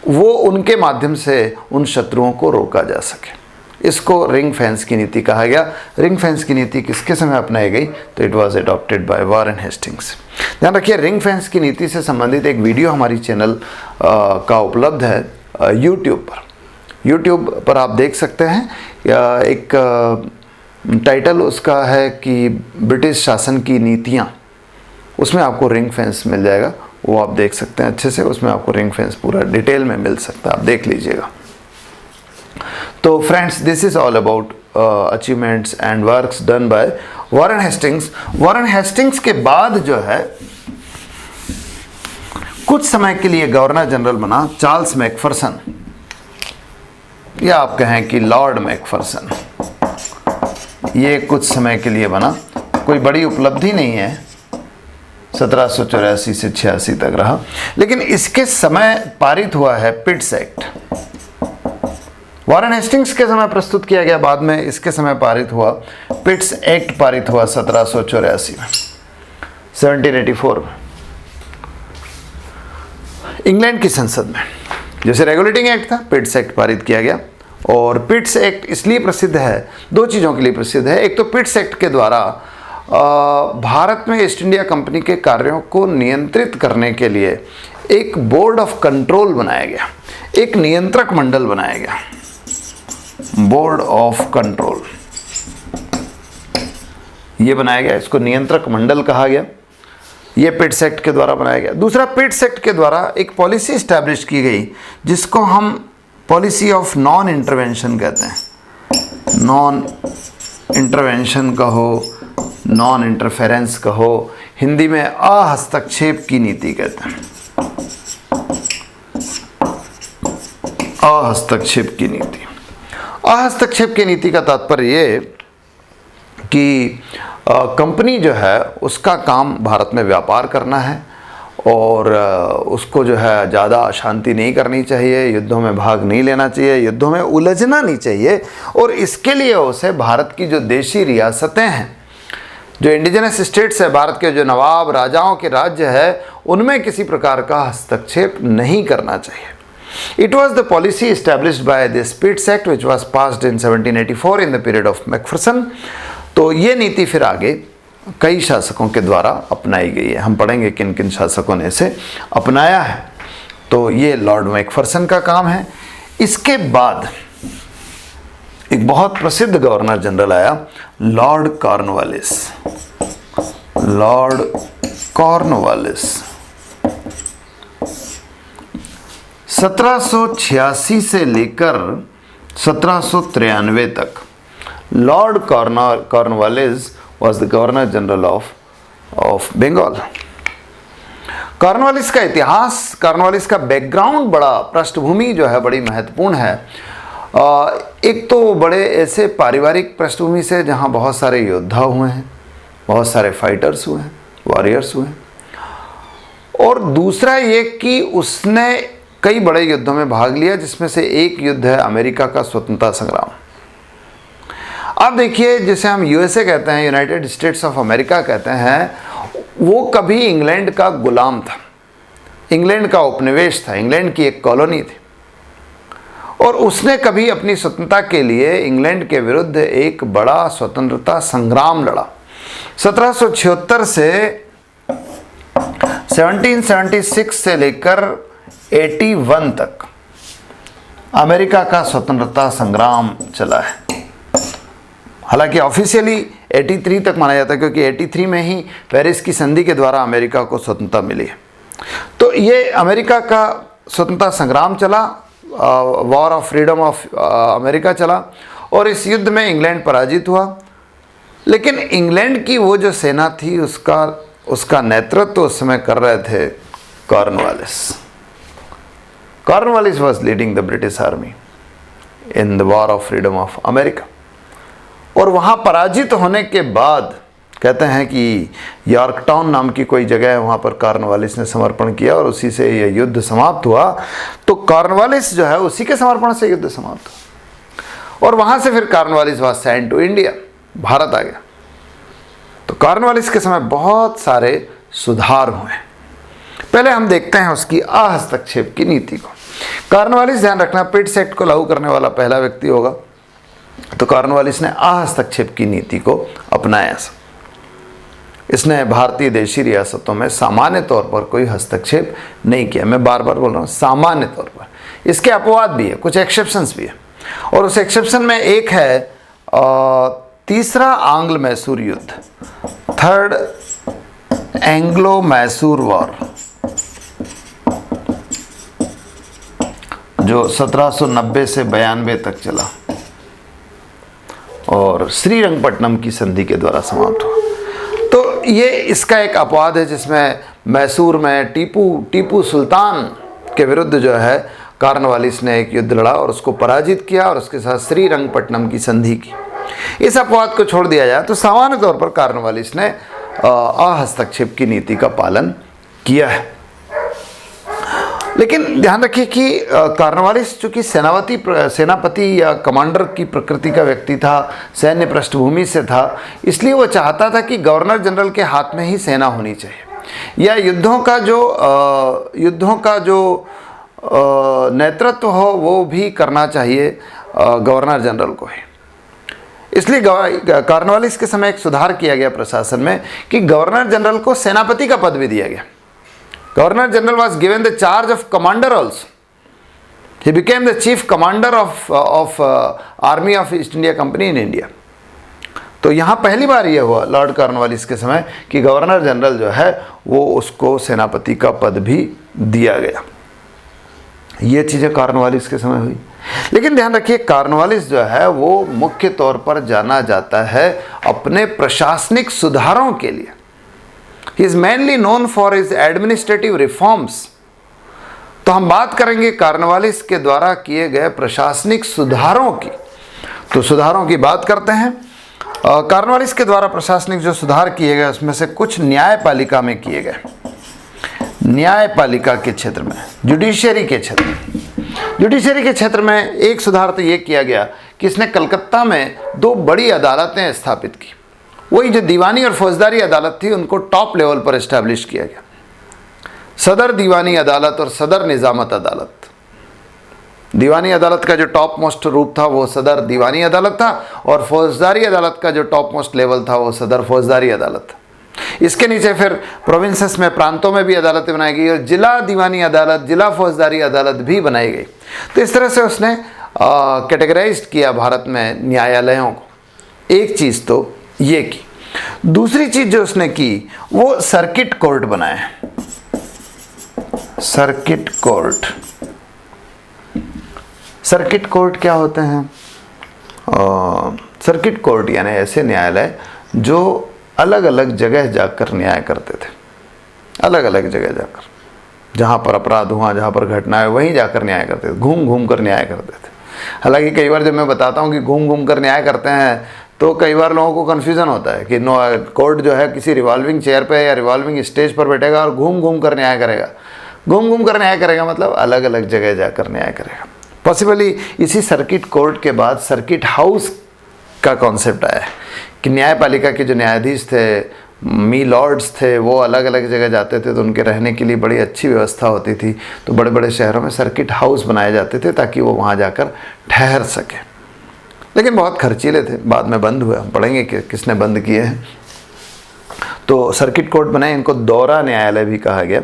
वो उनके माध्यम से उन शत्रुओं को रोका जा सके। इसको रिंग फेंस की नीति कहा गया। रिंग फेंस की नीति किसके समय अपनाई गई? तो it was adopted by Warren Hastings. ध्यान रखिए, रिंग फेंस की नीति से संबंधित एक वीडियो हमारी चैनल का उपलब्ध है यूट्यूब पर आप देख सकते हैं। एक टाइटल उसका है कि ब्रिटिश शासन की नीतियाँ, उसमें आपको रिंग फेंस मिल जाएगा, वो आप देख सकते हैं अच्छे से। उसमें आपको रिंग फेंस पूरा डिटेल में मिल सकता है, आप देख लीजिएगा। तो friends, this is all about achievements and works done bye Warren Hastings. Warren Hastings के बाद जो है कुछ समय के लिए गवर्नर जनरल बना चार्ल्स मैकफर्सन, या आप कहें कि लॉर्ड मैकफर्सन। ये कुछ समय के लिए बना, कोई बड़ी उपलब्धि नहीं है, 1784 से 86 तक रहा। लेकिन इसके समय पारित हुआ है पिट्स एक्ट। वारेन हेस्टिंग्स के समय प्रस्तुत किया गया, बाद में इसके समय पारित हुआ। पिट्स एक्ट पारित हुआ 1784 में, 1784 में इंग्लैंड की संसद में। जैसे रेगुलेटिंग एक्ट था, पिट्स एक्ट पारित किया गया। और पिट्स एक्ट इसलिए प्रसिद्ध है, दो चीज़ों के लिए प्रसिद्ध है। एक तो पिट्स एक्ट के द्वारा भारत में ईस्ट इंडिया कंपनी के कार्यों को नियंत्रित करने के लिए एक बोर्ड ऑफ कंट्रोल बनाया गया, एक नियंत्रक मंडल बनाया गया, बोर्ड ऑफ कंट्रोल ये बनाया गया, इसको नियंत्रक मंडल कहा गया। ये पिट्स एक्ट के द्वारा बनाया गया। दूसरा, पिट्स एक्ट के द्वारा एक पॉलिसी इस्टेब्लिश की गई जिसको हम पॉलिसी ऑफ नॉन इंटरवेंशन कहते हैं। नॉन इंटरवेंशन कहो, नॉन इंटरफेरेंस कहो, हिंदी में अहस्तक्षेप की नीति कहते हैं। अहस्तक्षेप की नीति। अहस्तक्षेप की नीति का तात्पर्य ये कि कंपनी जो है उसका काम भारत में व्यापार करना है और उसको जो है ज़्यादा अशांति नहीं करनी चाहिए, युद्धों में भाग नहीं लेना चाहिए, युद्धों में उलझना नहीं चाहिए, और इसके लिए उसे भारत की जो देशी रियासतें हैं, जो इंडिजिनस स्टेट्स है, भारत के जो नवाब राजाओं के राज्य है, उनमें किसी प्रकार का हस्तक्षेप नहीं करना चाहिए। It was the policy established by the Spitz Act which was passed in 1784 in the period of McPherson. तो ये नीति फिर आगे कई शासकों के द्वारा अपनाई गई है। हम पढ़ेंगे किन किन शासकों ने इसे अपनाया है। तो ये लॉर्ड मैकफरसन का काम है। इसके बाद एक बहुत प्रसिद्ध गवर्नर जनरल आया, लॉर्ड कॉर्नवालिस। लॉर्ड कॉर्नवालिस 1786 से लेकर 1793 तक Lord Cornwallis was the governor general of Bengal. Cornwallis का इतिहास, कॉर्नवालिस का बैकग्राउंड, बड़ा पृष्ठभूमि जो है बड़ी महत्वपूर्ण है। एक तो बड़े ऐसे पारिवारिक पृष्ठभूमि से जहाँ बहुत सारे योद्धा हुए हैं, बहुत सारे फाइटर्स हुए हैं, वॉरियर्स हुए हैं, और दूसरा ये कि उसने कई बड़े युद्धों में भाग लिया, जिसमें से एक युद्ध है अमेरिका का स्वतंत्रता संग्राम। अब देखिए, जिसे हम यूएसए कहते हैं, यूनाइटेड स्टेट्स ऑफ अमेरिका कहते हैं, वो कभी इंग्लैंड का गुलाम था, इंग्लैंड का उपनिवेश था, इंग्लैंड की एक कॉलोनी थी, और उसने कभी अपनी स्वतंत्रता के लिए इंग्लैंड के विरुद्ध एक बड़ा स्वतंत्रता संग्राम लड़ा। 1776 से 1776 से लेकर 81 तक अमेरिका का स्वतंत्रता संग्राम चला है। हालांकि ऑफिशियली 83 तक माना जाता है, क्योंकि 83 में ही पेरिस की संधि के द्वारा अमेरिका को स्वतंत्रता मिली है। तो ये अमेरिका का स्वतंत्रता संग्राम चला, war of freedom of America चला, और इस युद्ध में इंग्लैंड पराजित हुआ। लेकिन इंग्लैंड की वो जो सेना थी, उसका नेतृत्व उस समय कर रहे थे Cornwallis. Cornwallis was leading the British army in the war of freedom of America. और वहाँ पराजित होने के बाद कहते हैं कि यॉर्कटाउन नाम की कोई जगह है, वहाँ पर कॉर्नवालिस ने समर्पण किया और उसी से यह युद्ध समाप्त हुआ। तो कॉर्नवालिस जो है उसी के समर्पण से युद्ध समाप्त हुआ, और वहाँ से फिर Cornwallis was sent to India, Bharat आ गया। तो कॉर्नवालिस के समय बहुत सारे सुधार हुए। पहले हम देखते हैं उसकी अहस्तक्षेप की नीति को। कॉर्नवालिस, ध्यान रखना, पिट्स एक्ट को लागू करने वाला पहला व्यक्ति होगा। तो कॉर्नवालिस ने अहस्तक्षेप की नीति को अपनाया। इसने भारतीय देशी रियासतों में सामान्य तौर पर कोई हस्तक्षेप नहीं किया। मैं बार बार बोल रहा हूँ, सामान्य तौर पर। इसके अपवाद भी है, कुछ एक्सेप्शंस भी है, और उस एक्सेप्शन में एक है तीसरा आंग्ल मैसूर युद्ध, थर्ड एंग्लो मैसूर वॉर, जो 1790 से 92 तक चला और श्रीरंगपट्टनम की संधि के द्वारा समाप्त हुआ। तो ये इसका एक अपवाद है, जिसमें मैसूर में टीपू सुल्तान के विरुद्ध जो है कॉर्नवालिस ने एक युद्ध लड़ा और उसको पराजित किया, और उसके साथ श्रीरंगपट्टनम की संधि की। इस अपवाद को छोड़ दिया जाए तो सामान्य तौर पर कॉर्नवालिस ने अहस्तक्षेप की नीति का पालन किया है। लेकिन ध्यान रखिए कि कॉर्नवालिस चूँकि सेनापति या कमांडर की प्रकृति का व्यक्ति था, सैन्य पृष्ठभूमि से था, इसलिए वो चाहता था कि गवर्नर जनरल के हाथ में ही सेना होनी चाहिए, या युद्धों का जो नेतृत्व हो वो भी करना चाहिए गवर्नर जनरल को ही। इसलिए कॉर्नवालिस के समय एक सुधार किया गया प्रशासन में कि गवर्नर जनरल को सेनापति का पद भी दिया गया। Governor General was given the charge of commander also. He became the chief commander of Army of East India Company in India. तो यहाँ पहली बार ये हुआ लॉर्ड कॉर्नवालिस के समय कि गवर्नर जनरल जो है वो उसको सेनापति का पद भी दिया गया। ये चीज़ें कॉर्नवालिस के समय हुई। लेकिन ध्यान रखिए, कॉर्नवालिस जो है वो मुख्य तौर पर जाना जाता है अपने प्रशासनिक सुधारों के लिए। He is mainly known for his administrative reforms. तो हम बात करेंगे कॉर्नवालिस के द्वारा किए गए प्रशासनिक सुधारों की। तो सुधारों की बात करते हैं। कॉर्नवालिस के द्वारा प्रशासनिक जो सुधार किए गए उसमें से कुछ न्यायपालिका में किए गए। न्यायपालिका के क्षेत्र में, जुडिशरी के क्षेत्र में, जुडिशरी के क्षेत्र में एक सुधार तो ये किया गया कि इसने कलकत्ता में 2 बड़ी अदालतें स्थापित की। वही जो दीवानी और फौजदारी अदालत थी उनको टॉप लेवल पर एस्टैब्लिश किया गया। सदर दीवानी अदालत और सदर निजामत अदालत। दीवानी अदालत का जो टॉप मोस्ट रूप था वो सदर दीवानी अदालत था, और फौजदारी अदालत का जो टॉप मोस्ट लेवल था वो सदर फौजदारी अदालत था। इसके नीचे फिर प्रोविंसेस में, प्रांतों में भी अदालतें बनाई गई और जिला दीवानी अदालत, जिला फौजदारी अदालत भी बनाई गई। तो इस तरह से उसने कैटेगराइज किया भारत में न्यायालयों को। एक चीज़ तो ये की। दूसरी चीज़ जो उसने की वो सर्किट कोर्ट बनाए। Circuit court. सर्किट कोर्ट क्या होते हैं? सर्किट कोर्ट यानी ऐसे न्यायालय जो अलग अलग जगह जाकर न्याय करते थे। अलग अलग जगह जाकर, जहाँ पर अपराध हुआ, जहाँ पर घटना है, वहीं जाकर न्याय करते थे। घूम घूम कर न्याय करते थे। हालांकि कई बार जब मैं बताता हूँ कि घूम घूम कर न्याय करते हैं तो कई बार लोगों को कन्फ्यूज़न होता है कि कोर्ट जो है किसी रिवॉल्विंग चेयर पे या रिवॉल्विंग स्टेज पर बैठेगा और घूम घूम कर न्याय करेगा। घूम घूम कर न्याय करेगा मतलब अलग अलग जगह जाकर न्याय करेगा। पॉसिबली इसी सर्किट कोर्ट के बाद सर्किट हाउस का कॉन्सेप्ट आया कि न्यायपालिका के जो न्यायाधीश थे, मी लॉर्ड्स थे, वो अलग अलग जगह जाते थे तो उनके रहने के लिए बड़ी अच्छी व्यवस्था होती थी। तो बड़े बड़े शहरों में सर्किट हाउस बनाए जाते थे ताकि वो वहाँ जाकर ठहर सकें। लेकिन बहुत खर्चीले थे, बाद में बंद हुए। हम पढ़ेंगे कि किसने बंद किए हैं। तो सर्किट कोर्ट बने, इनको दौरा न्यायालय भी कहा गया।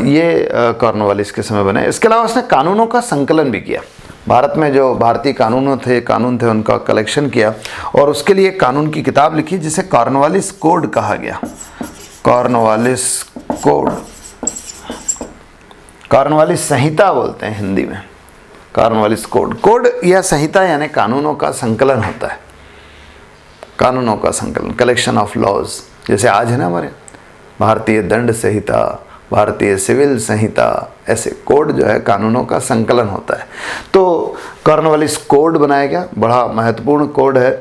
ये कॉर्नवालिस के समय बने। इसके अलावा उसने कानूनों का संकलन भी किया। भारत में जो भारतीय कानून थे उनका कलेक्शन किया और उसके लिए कानून की किताब लिखी जिसे कॉर्नवालिस कोड कहा गया। कॉर्नवालिस कोड, कॉर्नवालिस संहिता बोलते हैं हिंदी में। कॉर्नवालिस कोड, कोड या संहिता यानी कानूनों का संकलन होता है। कानूनों का संकलन, कलेक्शन ऑफ लॉज। जैसे आज है ना हमारे भारतीय दंड संहिता, भारतीय सिविल संहिता, ऐसे कोड जो है कानूनों का संकलन होता है। तो कॉर्नवालिस कोड बनाया गया, बड़ा महत्वपूर्ण कोड है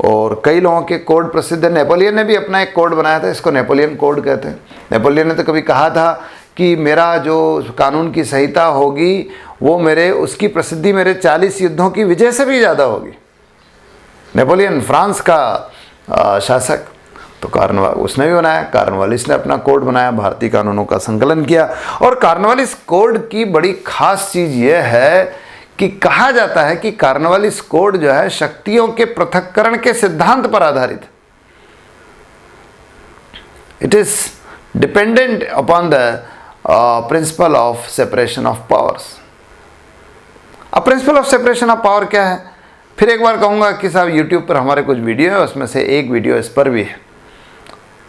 और कई लोगों के कोड प्रसिद्ध है। नेपोलियन ने भी अपना एक कोड बनाया था, इसको नेपोलियन कोड कहते हैं। नेपोलियन ने तो कभी कहा था कि मेरा जो कानून की संहिता होगी वो उसकी प्रसिद्धि मेरे 40 युद्धों की विजय से भी ज़्यादा होगी। नेपोलियन फ्रांस का शासक, तो उसने भी बनाया। कॉर्नवालिस ने अपना कोड बनाया, भारतीय कानूनों का संकलन किया। और कॉर्नवालिस कोड की बड़ी खास चीज़ यह है कि कहा जाता है कि कॉर्नवालिस कोड जो है शक्तियों के पृथक्करण के सिद्धांत पर आधारित। It is dependent upon the principle of separation of powers. अब principle of separation of power क्या है? फिर एक बार कहूँगा कि साहब यूट्यूब पर हमारे कुछ वीडियो है, उसमें से एक वीडियो इस पर भी है,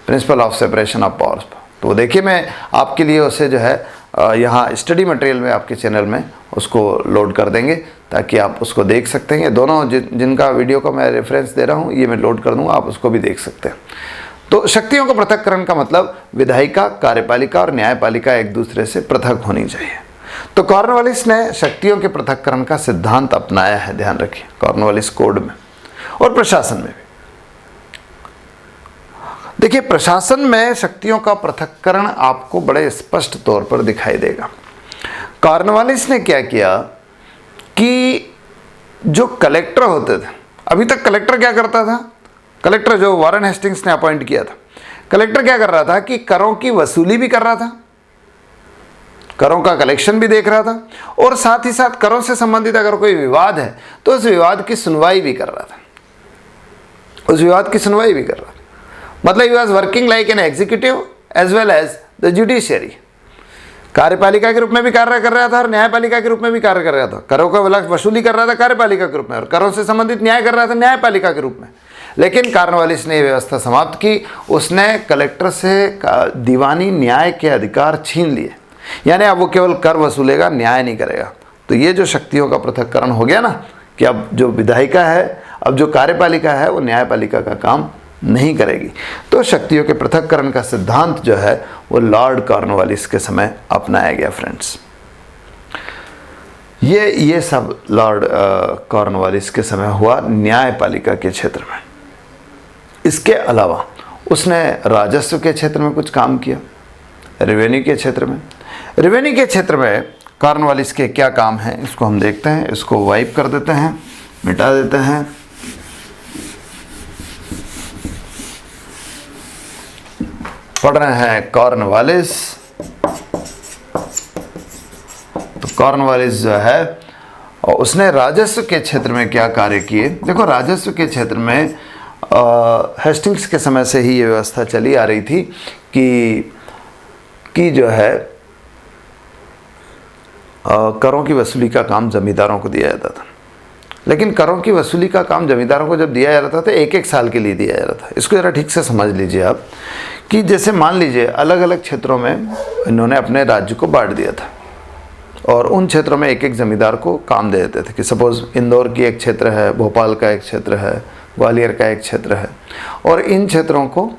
principal of separation of powers पर। तो देखिए, मैं आपके लिए उसे जो है यहाँ स्टडी मटेरियल में आपके चैनल में उसको लोड कर देंगे ताकि आप उसको देख सकते हैं। ये दोनों जिनका वीडियो का मैं रेफरेंस दे रहा हूँ ये मैं लोड कर दूँगा, आप उसको भी देख सकते हैं। तो शक्तियों का पृथक्करण का मतलब विधायिका, कार्यपालिका और न्यायपालिका एक दूसरे से पृथक होनी चाहिए। तो कॉर्नवालिस ने शक्तियों के पृथक्करण का सिद्धांत अपनाया है, ध्यान रखिए, कॉर्नवालिस कोड में और प्रशासन में भी। देखिए, प्रशासन में शक्तियों का पृथक्करण आपको बड़े स्पष्ट तौर पर दिखाई देगा। कॉर्नवालिस ने क्या किया कि जो कलेक्टर होते थे, अभी तक कलेक्टर क्या करता था? कलेक्टर जो वारेन हेस्टिंग्स ने अपॉइंट किया था, कलेक्टर क्या कर रहा था कि करों की वसूली भी कर रहा था, करों का कलेक्शन भी देख रहा था और साथ ही साथ करों से संबंधित अगर कोई विवाद है तो उस विवाद की सुनवाई भी कर रहा था। उस विवाद की सुनवाई भी कर रहा था। मतलब he was working like an executive as well as the judiciary. कार्यपालिका के रूप में भी कार्य कर रहा था और न्यायपालिका के रूप में भी कार्य कर रहा था। करों का वसूली कर रहा था कार्यपालिका के रूप में और करों से संबंधित न्याय कर रहा था न्यायपालिका के रूप में। लेकिन कॉर्नवालिस ने यह व्यवस्था समाप्त की। उसने कलेक्टर से दीवानी न्याय के अधिकार छीन लिए, यानी अब वो केवल कर वसूलेगा, न्याय नहीं करेगा। तो ये जो शक्तियों का पृथक्करण हो गया ना, कि अब जो विधायिका है, अब जो कार्यपालिका है वो न्यायपालिका का काम नहीं करेगी। तो शक्तियों के पृथक्करण का सिद्धांत जो है वो लॉर्ड कॉर्नवालिस के समय अपनाया गया फ्रेंड्स। ये सब लॉर्ड कॉर्नवालिस के समय हुआ न्यायपालिका के क्षेत्र में। इसके अलावा उसने राजस्व के क्षेत्र में कुछ काम किया, रेवेन्यू के क्षेत्र में। रेवेन्यू के क्षेत्र में कॉर्नवालिस के क्या काम हैं इसको हम देखते हैं। इसको वाइप कर देते हैं, मिटा देते हैं। पढ़ रहे हैं कॉर्नवालिस। तो कॉर्नवालिस जो है और उसने राजस्व के क्षेत्र में क्या कार्य किए। देखो, राजस्व के क्षेत्र में हेस्टिंग्स के समय से ही ये व्यवस्था चली आ रही थी कि जो है करों की वसूली का काम जमींदारों को दिया जाता था। लेकिन करों की वसूली का काम जमींदारों को जब दिया जा रहा था तो एक एक साल के लिए दिया जा रहा था। इसको ज़रा ठीक से समझ लीजिए आप, कि जैसे मान लीजिए अलग अलग क्षेत्रों में इन्होंने अपने राज्य को बांट दिया था और उन क्षेत्रों में एक एक जमींदार को काम दे देते थे। कि सपोज़ इंदौर की एक क्षेत्र है, भोपाल का एक क्षेत्र है, ग्वालियर का एक क्षेत्र है, और इन क्षेत्रों को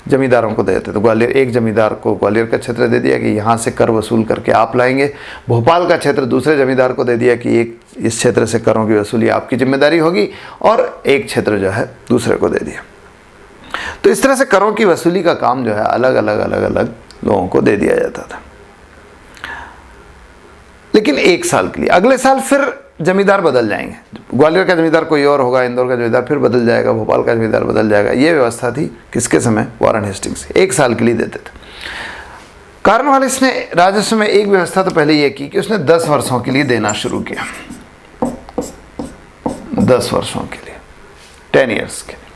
जमींदारों को दे देते। तो ग्वालियर, एक जमींदार को ग्वालियर का क्षेत्र दे दिया कि यहाँ से कर वसूल करके आप लाएंगे। भोपाल का क्षेत्र दूसरे जमींदार को दे दिया कि एक इस क्षेत्र से करों की वसूली आपकी जिम्मेदारी होगी, और एक क्षेत्र जो है दूसरे को दे दिया। तो इस तरह से करों की वसूली का काम जो है अलग अलग लोगों को दे दिया जाता था, लेकिन एक साल के लिए। अगले साल फिर जमींदार बदल जाएंगे। ग्वालियर का जमींदार कोई और होगा, इंदौर का जमींदार फिर बदल जाएगा, भोपाल का जमींदार बदल जाएगा। ये व्यवस्था थी किसके समय? Warren Hastings. एक साल के लिए देते थे। कॉर्नवालिस ने राजस्व में एक व्यवस्था तो पहले ये की कि उसने 10 वर्षों के लिए देना शुरू किया। 10 वर्षों के लिए, 10 ईयर्स के लिए।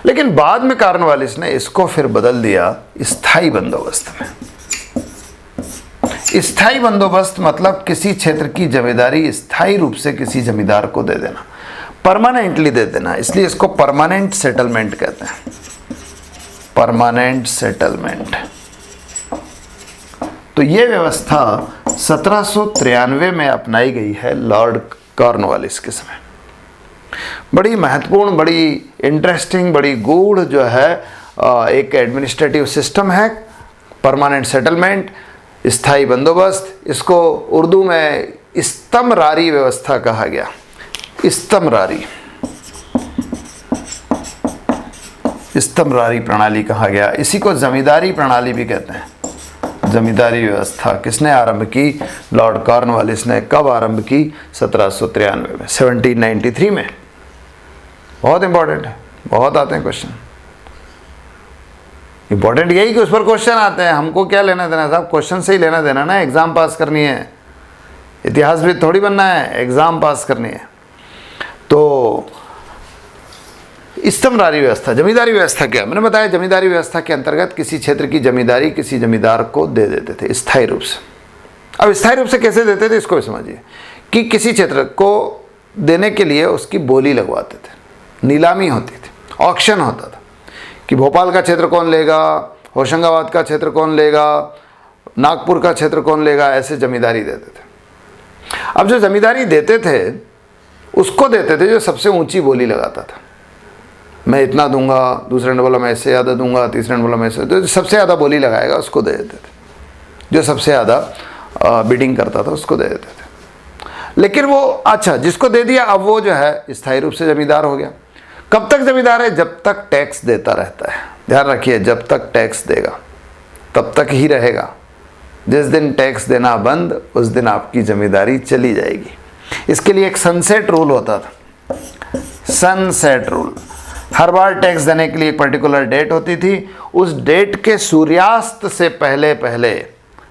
लेकिन बाद में कॉर्नवालिस ने इसको फिर बदल दिया स्थायी बंदोबस्त में। स्थायी बंदोबस्त मतलब किसी क्षेत्र की जमींदारी स्थायी रूप से किसी जमींदार को दे देना, परमानेंटली दे देना। इसलिए इसको परमानेंट सेटलमेंट कहते हैं, परमानेंट सेटलमेंट। तो ये व्यवस्था 1793 में अपनाई गई है लॉर्ड कॉर्नवालिस के समय। बड़ी महत्वपूर्ण, बड़ी इंटरेस्टिंग, बड़ी गूढ़ जो है एक एडमिनिस्ट्रेटिव सिस्टम है परमानेंट सेटलमेंट, स्थायी बंदोबस्त। इसको उर्दू में इस्तमरारी व्यवस्था कहा गया। इस्तमरारी, इस्तमरारी प्रणाली कहा गया। इसी को जमींदारी प्रणाली भी कहते हैं। जमींदारी व्यवस्था किसने आरंभ की? लॉर्ड कॉर्नवालिस ने। कब आरंभ की? 1793 में, 1793 में। बहुत इंपॉर्टेंट है, बहुत आते हैं क्वेश्चन। इंपॉर्टेंट यही कि उस पर क्वेश्चन आते हैं। हमको क्या लेना देना साहब, क्वेश्चन से ही लेना देना ना। एग्जाम पास करनी है, इतिहास भी थोड़ी बनना है, एग्जाम पास करनी है। तो इस्तमरारी व्यवस्था, जमींदारी व्यवस्था क्या? मैंने बताया जमींदारी व्यवस्था के अंतर्गत किसी क्षेत्र की जमींदारी किसी जमींदार को दे देते थे स्थायी रूप से। अब स्थायी रूप से कैसे देते थे इसको भी समझिए, कि किसी क्षेत्र को देने के लिए उसकी बोली लगवाते थे, नीलामी होती थी, ऑक्शन होता था कि भोपाल का क्षेत्र कौन लेगा, होशंगाबाद का क्षेत्र कौन लेगा, नागपुर का क्षेत्र कौन लेगा, ऐसे जमींदारी देते थे। अब जो जमींदारी देते थे उसको देते थे जो सबसे ऊंची बोली लगाता था। मैं इतना दूंगा, दूसरे ने बोला मैं इससे ज़्यादा दूंगा, तीसरे ने बोला मैं इससे, तो सबसे ज़्यादा बोली लगाएगा उसको दे देते थे। जो सबसे ज़्यादा बिडिंग करता था उसको दे देते थे। लेकिन वो अच्छा जिसको दे दिया, अब वो जो है स्थायी रूप से जमींदार हो गया। कब तक जमींदार है? जब तक टैक्स देता रहता है। ध्यान रखिए, जब तक टैक्स देगा तब तक ही रहेगा। जिस दिन टैक्स देना बंद, उस दिन आपकी जमींदारी चली जाएगी। इसके लिए एक सनसेट रूल होता था। सनसेट रूल, हर बार टैक्स देने के लिए एक पर्टिकुलर डेट होती थी। उस डेट के सूर्यास्त से पहले पहले,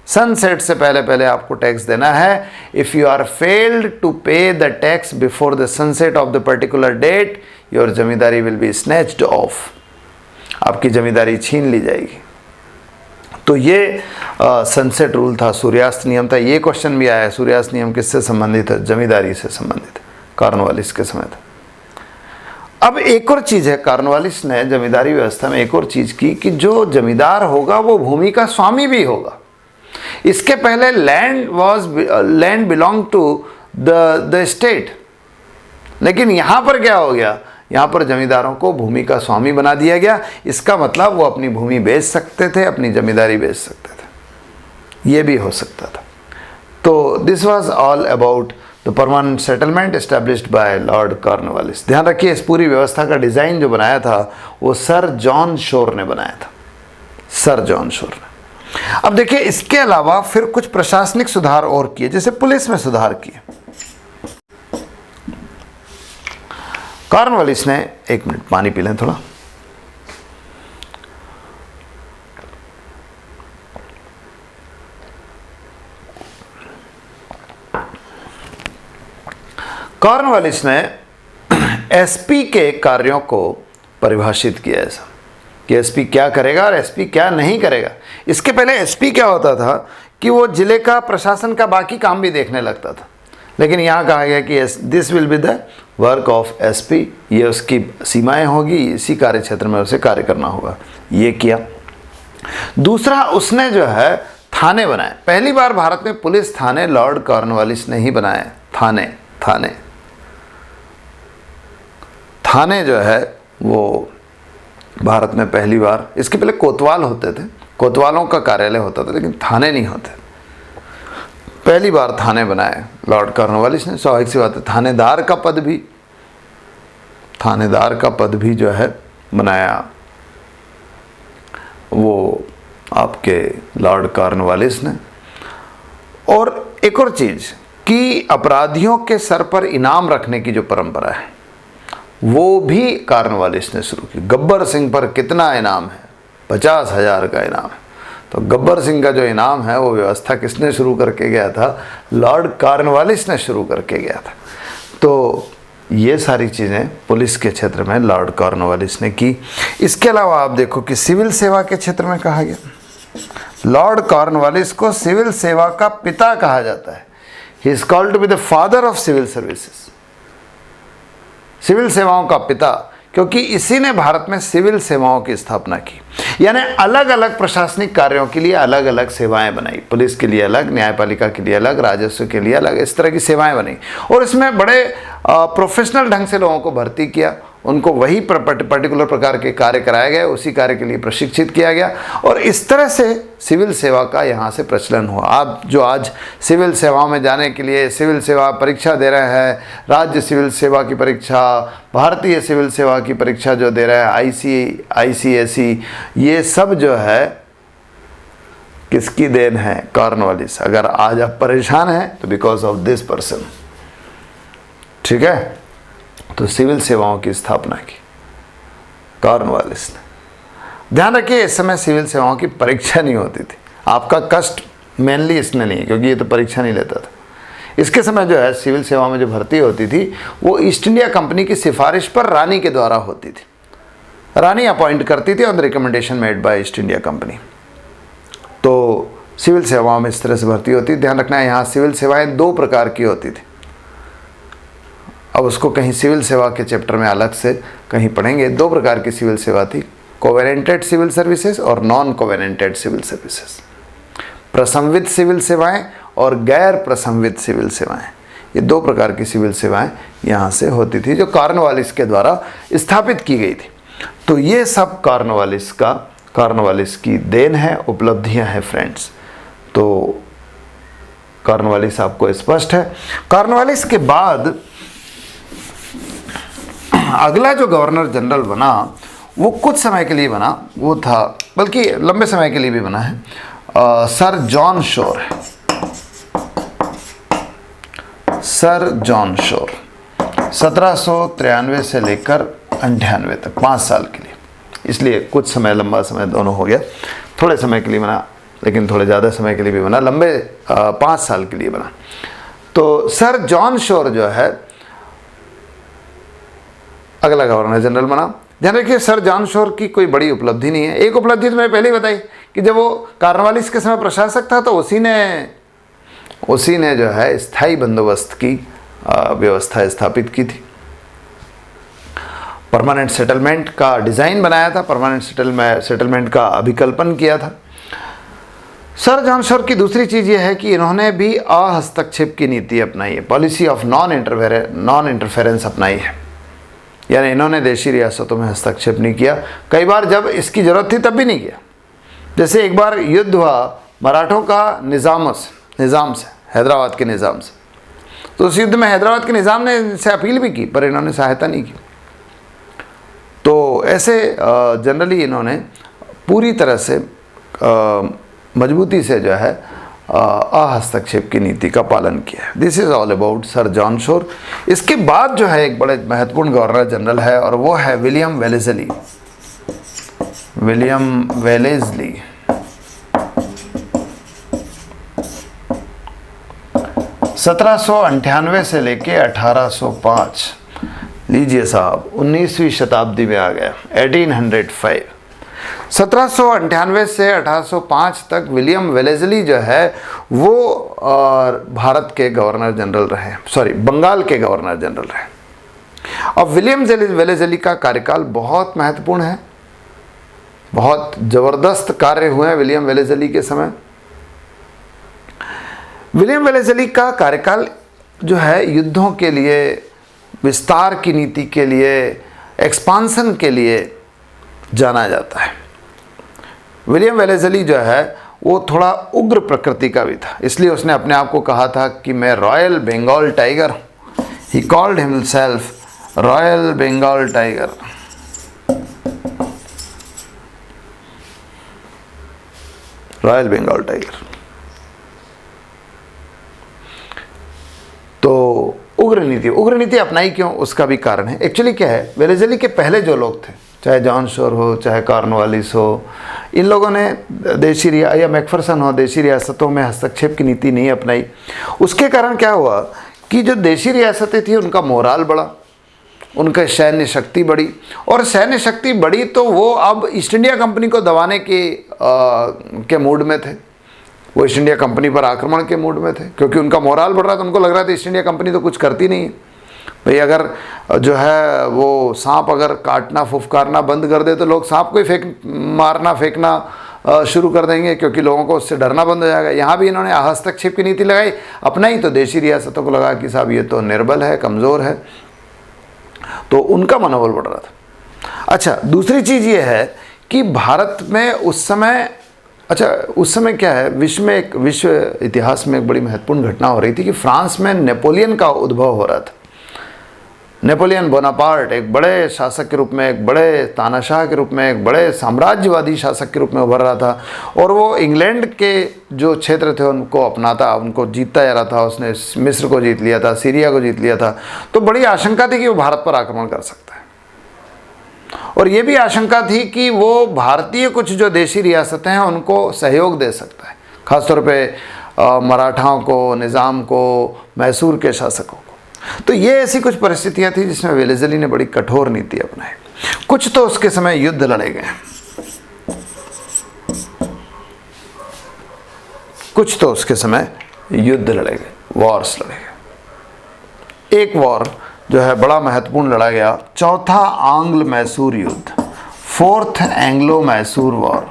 सनसेट से पहले पहले आपको टैक्स देना है। If you are failed to pay the tax before the sunset of the particular date, your zamindari will be snatched off. आपकी जमींदारी छीन ली जाएगी। तो ये सनसेट रूल था, सूर्यास्त नियम था। ये क्वेश्चन भी आया है, सूर्यास्त नियम किससे संबंधित है? जमींदारी से संबंधित, कॉर्नवालिस के समय था। अब एक और चीज़ है, कॉर्नवालिस ने जमींदारी व्यवस्था में एक और चीज़ की कि जो जमींदार होगा वो भूमि का स्वामी भी होगा। इसके पहले land belong to the state, लेकिन यहां पर क्या हो गया, यहां पर जमींदारों को भूमि का स्वामी बना दिया गया। इसका मतलब वो अपनी भूमि बेच सकते थे, अपनी जमींदारी बेच सकते थे, ये भी हो सकता था। तो this was all about the permanent settlement established bye Lord Cornwallis. ध्यान रखिए, इस पूरी व्यवस्था का डिजाइन जो बनाया था वो सर जॉन शोर ने बनाया था, सर जॉन शोर ने। अब देखिए, इसके अलावा फिर कुछ प्रशासनिक सुधार और किए, जैसे पुलिस में सुधार किए। कॉर्नवालिस ने, एक मिनट पानी पी लें थोड़ा। कॉर्नवालिस ने एसपी के कार्यों को परिभाषित किया, ऐसा कि एसपी क्या करेगा और एसपी क्या नहीं करेगा। इसके पहले एसपी क्या होता था कि वो जिले का प्रशासन का बाकी काम भी देखने लगता था, लेकिन यहाँ कहा गया कि this will be the work of SP, ये उसकी सीमाएं होगी, इसी कार्य क्षेत्र में उसे कार्य करना होगा, ये किया। दूसरा, उसने जो है थाने बनाए। पहली बार भारत में पुलिस थाने लॉर्ड कॉर्नवालिस ने ही बनाए। थाने जो है वो भारत में पहली बार, इसके पहले कोतवाल होते थे, कोतवालों का कार्यालय होता था, लेकिन थाने नहीं होते। पहली बार थाने बनाए लॉर्ड कॉर्नवालिस ने। स्वाभाविक सी बात है, थानेदार का पद भी जो है बनाया वो आपके लॉर्ड कॉर्नवालिस ने। और एक और चीज कि अपराधियों के सर पर इनाम रखने की जो परंपरा है वो भी कॉर्नवालिस ने शुरू की। गब्बर सिंह पर कितना इनाम है? 50,000 का इनाम है। तो गब्बर सिंह का जो इनाम है वो व्यवस्था किसने शुरू करके गया था? लॉर्ड कॉर्नवालिस ने शुरू करके गया था। तो ये सारी चीज़ें पुलिस के क्षेत्र में लॉर्ड कॉर्नवालिस ने की। इसके अलावा आप देखो कि सिविल सेवा के क्षेत्र में कहा गया, लॉर्ड कॉर्नवालिस को सिविल सेवा का पिता कहा जाता है। He is called to be the father of civil services, civil सेवाओं का पिता, क्योंकि इसी ने भारत में सिविल सेवाओं की स्थापना की। यानी अलग अलग प्रशासनिक कार्यों के लिए अलग अलग सेवाएं बनाई, पुलिस के लिए अलग, न्यायपालिका के लिए अलग, राजस्व के लिए अलग, इस तरह की सेवाएं बनी। और इसमें बड़े प्रोफेशनल ढंग से लोगों को भर्ती किया, उनको वही पर्टिकुलर प्रकार के कार्य कराए गए, उसी कार्य के लिए प्रशिक्षित किया गया, और इस तरह से सिविल सेवा का यहाँ से प्रचलन हुआ। आप जो आज सिविल सेवाओं में जाने के लिए सिविल सेवा परीक्षा दे रहे हैं, राज्य सिविल सेवा की परीक्षा, भारतीय सिविल सेवा की परीक्षा जो दे रहे हैं, ICSE, ये सब जो है किसकी देन है? कॉर्नवालिस। अगर आज आप परेशान हैं तो बिकॉज ऑफ दिस पर्सन, ठीक है। तो सिविल सेवाओं की स्थापना की कॉर्नवालिस ने। ध्यान रखिए, इस समय सिविल सेवाओं की परीक्षा नहीं होती थी। आपका कष्ट मेनली इसमें नहीं, क्योंकि ये तो परीक्षा नहीं लेता था। इसके समय जो है सिविल सेवा में जो भर्ती होती थी वो ईस्ट इंडिया कंपनी की सिफारिश पर रानी के द्वारा होती थी। रानी अपॉइंट करती थी on the recommendation made by east India company. तो सिविल सेवाओं में इस तरह से भर्ती होती। ध्यान रखना है, यहाँ सिविल सेवाएं 2 प्रकार की होती थी। अब उसको कहीं सिविल सेवा के चैप्टर में अलग से कहीं पढ़ेंगे। 2 प्रकार की सिविल सेवा थी, कोवेनेंटेड सिविल सर्विसेज और नॉन कोवेनेंटेड सिविल सर्विसेज। प्रसंवित सिविल सेवाएं और गैर प्रसंवित सिविल सेवाएं, ये 2 प्रकार की सिविल सेवाएं यहाँ से होती थी, जो कॉर्नवालिस के द्वारा स्थापित की गई थी। तो ये सब कॉर्नवालिस की देन है, उपलब्धियां हैं फ्रेंड्स। तो कॉर्नवालिस आपको स्पष्ट है। कॉर्नवालिस के बाद अगला जो गवर्नर जनरल बना वो कुछ समय के लिए बना, वो था, बल्कि लंबे समय के लिए भी बना है, सर जॉन शोर है। सर जॉन शोर 1793 से लेकर 98 तक 5 साल के लिए, इसलिए कुछ समय, लंबा समय दोनों हो गया। थोड़े समय के लिए बना, लेकिन थोड़े ज़्यादा समय के लिए भी बना, लंबे 5 साल के लिए बना। तो सर जॉन शोर जो है अगला गवर्नर जनरल बना। ध्यान रखिए, सर जॉन शोर की कोई बड़ी उपलब्धि नहीं है। एक उपलब्धि तो मैंने पहले ही बताई कि जब वो कॉर्नवालिस के समय प्रशासक था तो उसी ने जो है स्थायी बंदोबस्त की व्यवस्था स्थापित की थी। परमानेंट सेटलमेंट का डिज़ाइन बनाया था, परमानेंट सेटलमेंट का अभिकल्पन किया था। सर जॉन शोर की दूसरी चीज़ ये है कि इन्होंने भी अहस्तक्षेप की नीति अपनाई है, पॉलिसी ऑफ नॉन इंटरफेरेंस अपनाई है। यानी इन्होंने देशी रियासतों में हस्तक्षेप नहीं किया, कई बार जब इसकी ज़रूरत थी तब भी नहीं किया। जैसे एक बार युद्ध हुआ मराठों का निज़ाम से, हैदराबाद के निज़ाम से, तो उस युद्ध में हैदराबाद के निज़ाम ने इनसे अपील भी की पर इन्होंने सहायता नहीं की। तो ऐसे जनरली इन्होंने पूरी तरह से मजबूती से जो है अहस्तक्षेप की नीति का पालन किया है। This is all about sir John Shore. इसके बाद जो है एक बड़े महत्वपूर्ण गवर्नर जनरल है और वो है विलियम वेलेज़ली। 1798 से लेके 1805, लीजिए साहब 19वीं शताब्दी में आ गया, 1805। 1798 से 1805 तक विलियम वेलेज़ली जो है वो भारत के गवर्नर जनरल रहे, बंगाल के गवर्नर जनरल रहे। अब विलियम वेलेज़ली का कार्यकाल बहुत महत्वपूर्ण है, बहुत ज़बरदस्त कार्य हुए हैं विलियम वेलेज़ली के समय। विलियम वेलेज़ली का कार्यकाल जो है युद्धों के लिए, विस्तार की नीति के लिए, एक्सपांसन के लिए जाना जाता है। विलियम वेलेज़ली जो है वो थोड़ा उग्र प्रकृति का भी था, इसलिए उसने अपने आप को कहा था कि मैं रॉयल बंगाल टाइगर हूँ। He called himself royal Bengal tiger. Royal Bengal tiger. तो उग्र नीति अपनाई क्यों, उसका भी कारण है। एक्चुअली क्या है, वेलेज़ली के पहले जो लोग थे, चाहे जॉन शोर हो, चाहे कॉर्नवालिस हो, इन लोगों ने या मैकफरसन हो, देशी रियासतों में हस्तक्षेप की नीति नहीं अपनाई। उसके कारण क्या हुआ कि जो देशी रियासतें थी उनका मोराल बढ़ा, उनका सैन्य शक्ति बढ़ी, और सैन्य शक्ति बढ़ी तो वो अब ईस्ट इंडिया कंपनी को दबाने के मूड में थे। वो ईस्ट इंडिया कंपनी पर आक्रमण के मूड में थे, क्योंकि उनका मोराल बढ़ रहा था। उनको लग रहा था ईस्ट इंडिया कंपनी तो कुछ करती नहीं है भाई, अगर जो है वो सांप अगर काटना फुफकारना बंद कर दे तो लोग सांप को ही मारना फेंकना शुरू कर देंगे, क्योंकि लोगों को उससे डरना बंद हो जाएगा। यहाँ भी इन्होंने हस्तक्षेप की नीति लगाई अपनाई, तो देशी रियासतों को लगा कि साहब ये तो निर्बल है, कमज़ोर है, तो उनका मनोबल बढ़ रहा था। अच्छा, दूसरी चीज़ ये है कि भारत में उस समय क्या है, विश्व इतिहास में एक बड़ी महत्वपूर्ण घटना हो रही थी कि फ्रांस में नेपोलियन का उद्भव हो रहा था। नेपोलियन बोनापार्ट एक बड़े शासक के रूप में, एक बड़े तानाशाह के रूप में, एक बड़े साम्राज्यवादी शासक के रूप में उभर रहा था, और वो इंग्लैंड के जो क्षेत्र थे उनको अपनाता, उनको जीतता जा रहा था। उसने मिस्र को जीत लिया था, सीरिया को जीत लिया था, तो बड़ी आशंका थी कि वो भारत पर आक्रमण कर सकता है। और ये भी आशंका थी कि वो भारतीय कुछ जो देशी रियासतें हैं उनको सहयोग दे सकता है, खासतौर पे मराठाओं को, निज़ाम को, मैसूर के शासकों को। तो ये ऐसी कुछ परिस्थितियां थी जिसमें वेलेज़ली ने बड़ी कठोर नीति अपनाई। कुछ तो उसके समय युद्ध लड़े गए, वॉर्स लड़े गए। एक वॉर जो है बड़ा महत्वपूर्ण लड़ा गया, चौथा आंग्ल मैसूर युद्ध, 4th एंग्लो मैसूर वॉर।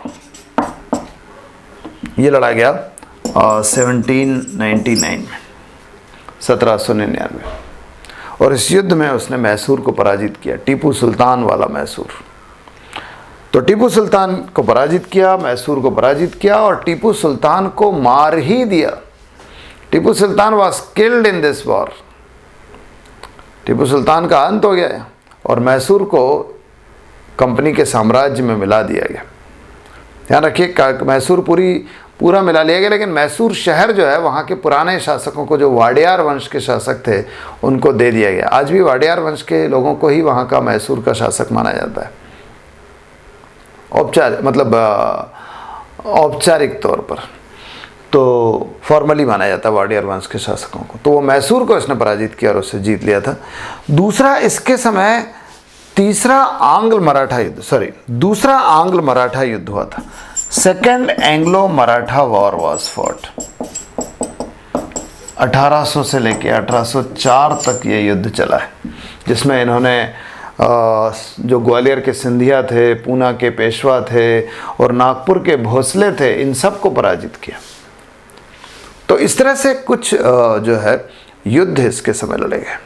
ये लड़ा गया 1799 में, 1799। और इस युद्ध में उसने मैसूर को पराजित किया, टीपू सुल्तान वाला मैसूर। तो टीपू सुल्तान को पराजित किया, मैसूर को पराजित किया, और टीपू सुल्तान को मार ही दिया। Tipu Sultan was killed in this war. Tipu Sultan का अंत हो गया और मैसूर को कंपनी के साम्राज्य में मिला दिया गया। ध्यान रखिए, मैसूर पूरा मिला लिया गया, लेकिन मैसूर शहर जो है वहाँ के पुराने शासकों को, जो वाडियार वंश के शासक थे, उनको दे दिया गया। आज भी वाडियार वंश के लोगों को ही वहाँ का मैसूर का शासक माना जाता है, औपचारिक तौर पर तो फॉर्मली माना जाता है वाडियार वंश के शासकों को। तो वो मैसूर को इसने पराजित किया और उससे जीत लिया था। दूसरा इसके समय दूसरा आंग्ल मराठा युद्ध हुआ था। Second Anglo Maratha war was fought. 1800 से लेके 1804 तक ये युद्ध चला है, जिसमें इन्होंने जो ग्वालियर के सिंधिया थे, पूना के पेशवा थे और नागपुर के भोसले थे, इन सब को पराजित किया। तो इस तरह से कुछ जो है युद्ध इसके समय लड़े गए।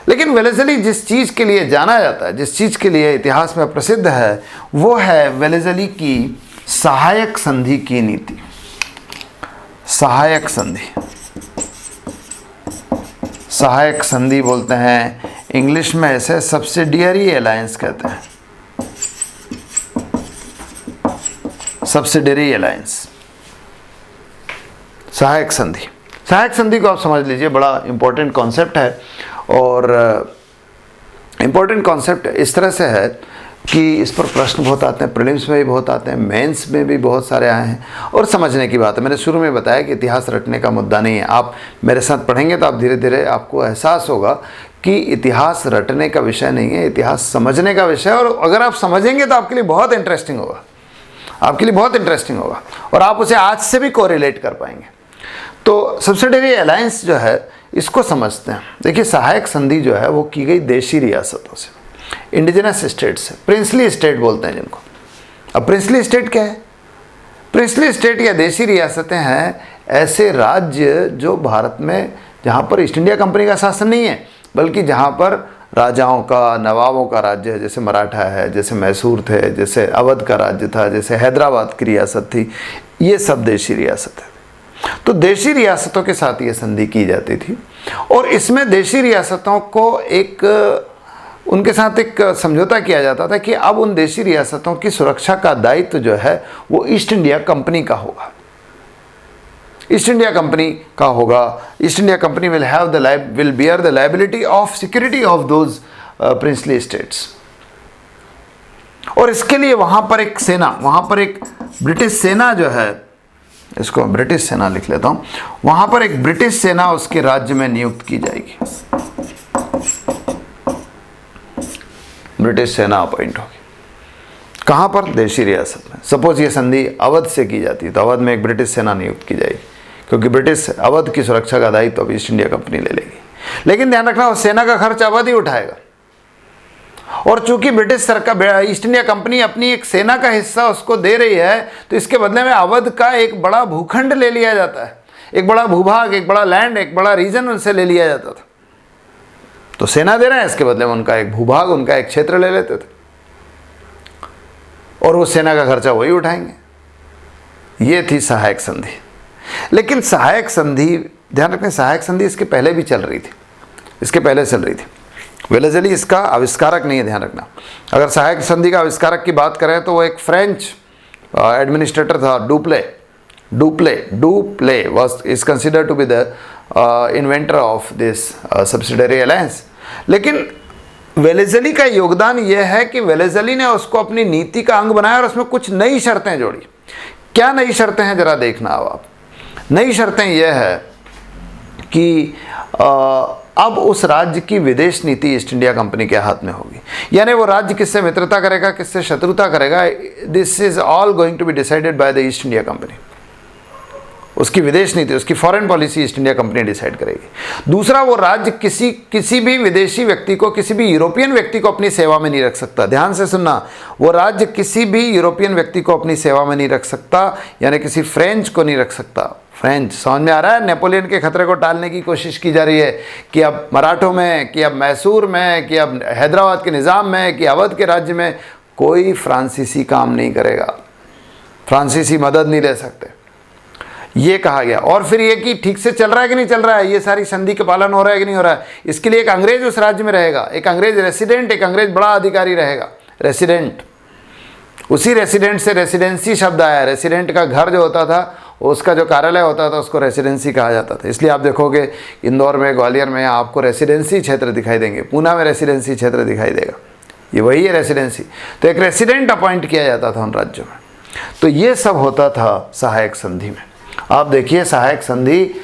लेकिन वेलेज़ली जिस चीज़ के लिए जाना जाता है, जिस चीज़ के लिए इतिहास में प्रसिद्ध है, वो है वेलेज़ली की सहायक संधि की नीति। सहायक संधि, सहायक संधि बोलते हैं, इंग्लिश में ऐसे सब्सिडियरी अलायंस कहते हैं, सब्सिडियरी अलायंस, सहायक संधि। सहायक संधि को आप समझ लीजिए, बड़ा इंपॉर्टेंट कॉन्सेप्ट है। और इंपॉर्टेंट कॉन्सेप्ट इस तरह से है कि इस पर प्रश्न बहुत आते हैं, प्रीलिम्स में भी बहुत आते हैं, मेंस में भी बहुत सारे आए हैं। और समझने की बात है, मैंने शुरू में बताया कि इतिहास रटने का मुद्दा नहीं है। आप मेरे साथ पढ़ेंगे तो आप धीरे धीरे आपको एहसास होगा कि इतिहास रटने का विषय नहीं है, इतिहास समझने का विषय है। और अगर आप समझेंगे तो आपके लिए बहुत इंटरेस्टिंग होगा, आपके लिए बहुत इंटरेस्टिंग होगा, और आप उसे आज से भी कोरिलेट कर पाएंगे। तो सब्सिडियरी अलायंस जो है, इसको समझते हैं। देखिए, सहायक संधि जो है वो की गई देशी रियासतों से, इंडिजिनस स्टेट से, प्रिंसली स्टेट बोलते हैं जिनको। अब प्रिंसली स्टेट क्या है? प्रिंसली स्टेट या देशी रियासतें हैं ऐसे राज्य जो भारत में, जहाँ पर ईस्ट इंडिया कंपनी का शासन नहीं है, बल्कि जहाँ पर राजाओं का, नवाबों का राज्य है। जैसे मराठा है, जैसे मैसूर थे, जैसे अवध का राज्य था, जैसे हैदराबाद की रियासत थी, ये सब देशी रियासत है। तो देशी रियासतों के साथ ये संधि की जाती थी, और इसमें देशी रियासतों को उनके साथ एक समझौता किया जाता था कि अब उन देशी रियासतों की सुरक्षा का दायित्व जो है वो ईस्ट इंडिया कंपनी का होगा। ईस्ट इंडिया कंपनी का होगा। East India company will bear the liability of security of those princely states। और इसके लिए वहाँ पर एक सेना, वहाँ पर एक ब्रिटिश सेना जो है, इसको ब्रिटिश सेना लिख लेता हूँ, वहाँ पर एक ब्रिटिश सेना उसके राज्य में नियुक्त की जाएगी। ब्रिटिश सेना अपॉइंट होगी। कहाँ पर? देशी रियासत में। सपोज ये संधि अवध से की जाती है तो अवध में एक ब्रिटिश सेना नियुक्त की जाएगी, क्योंकि ब्रिटिश अवध की सुरक्षा का दायित्व तो ईस्ट इंडिया कंपनी ले लेगी। लेकिन ध्यान रखना, उस सेना का खर्च अवध ही उठाएगा। और चूंकि ब्रिटिश सरकार, ईस्ट इंडिया कंपनी अपनी एक सेना का हिस्सा उसको दे रही है, तो इसके बदले में अवध का एक बड़ा भूखंड ले लिया जाता है, एक बड़ा भूभाग, एक बड़ा लैंड, एक बड़ा रीजन उनसे ले लिया जाता था। तो सेना दे रहे हैं, इसके बदले में उनका एक भूभाग, उनका एक क्षेत्र ले लेते थे, और वो सेना का खर्चा वही उठाएंगे। ये थी सहायक संधि। लेकिन सहायक संधि, ध्यान रखें, सहायक संधि इसके पहले भी चल रही थी, इसके पहले चल रही थी। वेलेज़ली इसका आविष्कारक नहीं है, ध्यान रखना। अगर सहायक संधि का आविष्कारक की बात करें तो वो एक फ्रेंच एडमिनिस्ट्रेटर था, Dupleix was is considered to be the inventor of this subsidiary alliance। लेकिन वेलेज़ली का योगदान यह है कि वेलेज़ली ने उसको अपनी नीति का अंग बनाया और उसमें कुछ नई शर्तें जोड़ी। क्या नई शर्तें हैं जरा देखना। अब आप, नई शर्तें यह है कि अब उस राज्य की विदेश नीति ईस्ट इंडिया कंपनी के हाथ में होगी। यानी वो राज्य किससे मित्रता करेगा, किससे शत्रुता करेगा, this is all going to be decided by the East India company. उसकी विदेश नीति, उसकी foreign policy East India company decide करेगी। दूसरा, वो राज्य किसी भी विदेशी व्यक्ति को, किसी भी यूरोपियन व्यक्ति को अपनी सेवा में नहीं रख सकता। ध्यान से सुनना, वो राज्य किसी भी यूरोपियन व्यक्ति को अपनी सेवा में नहीं रख सकता, यानी किसी फ्रेंच को नहीं रख सकता। फ्रेंच, समझ में आ रहा है? नेपोलियन के खतरे को टालने की कोशिश की जा रही है कि अब मराठों में, कि अब मैसूर में, कि अब हैदराबाद के निज़ाम में, कि अवध के राज्य में कोई फ्रांसीसी काम नहीं करेगा, फ्रांसीसी मदद नहीं ले सकते, ये कहा गया। और फिर ये कि ठीक से चल रहा है कि नहीं चल रहा है, ये सारी संधि का पालन हो रहा है कि नहीं हो रहा है, इसके लिए एक अंग्रेज उस राज्य में रहेगा, एक अंग्रेज रेसिडेंट, एक अंग्रेज बड़ा अधिकारी रहेगा। रेसिडेंट, उसी रेसिडेंट से रेसिडेंसी शब्द आया। रेसिडेंट का घर जो होता था, उसका जो कार्यालय होता था, उसको रेसिडेंसी कहा जाता था। इसलिए आप देखोगे इंदौर में, ग्वालियर में आपको रेसिडेंसी क्षेत्र दिखाई देंगे, पूना में रेसिडेंसी क्षेत्र दिखाई देगा, ये वही है रेसिडेंसी। तो एक रेसिडेंट अपॉइंट किया जाता था उन राज्यों में। तो ये सब होता था सहायक संधि में। आप देखिए, सहायक संधि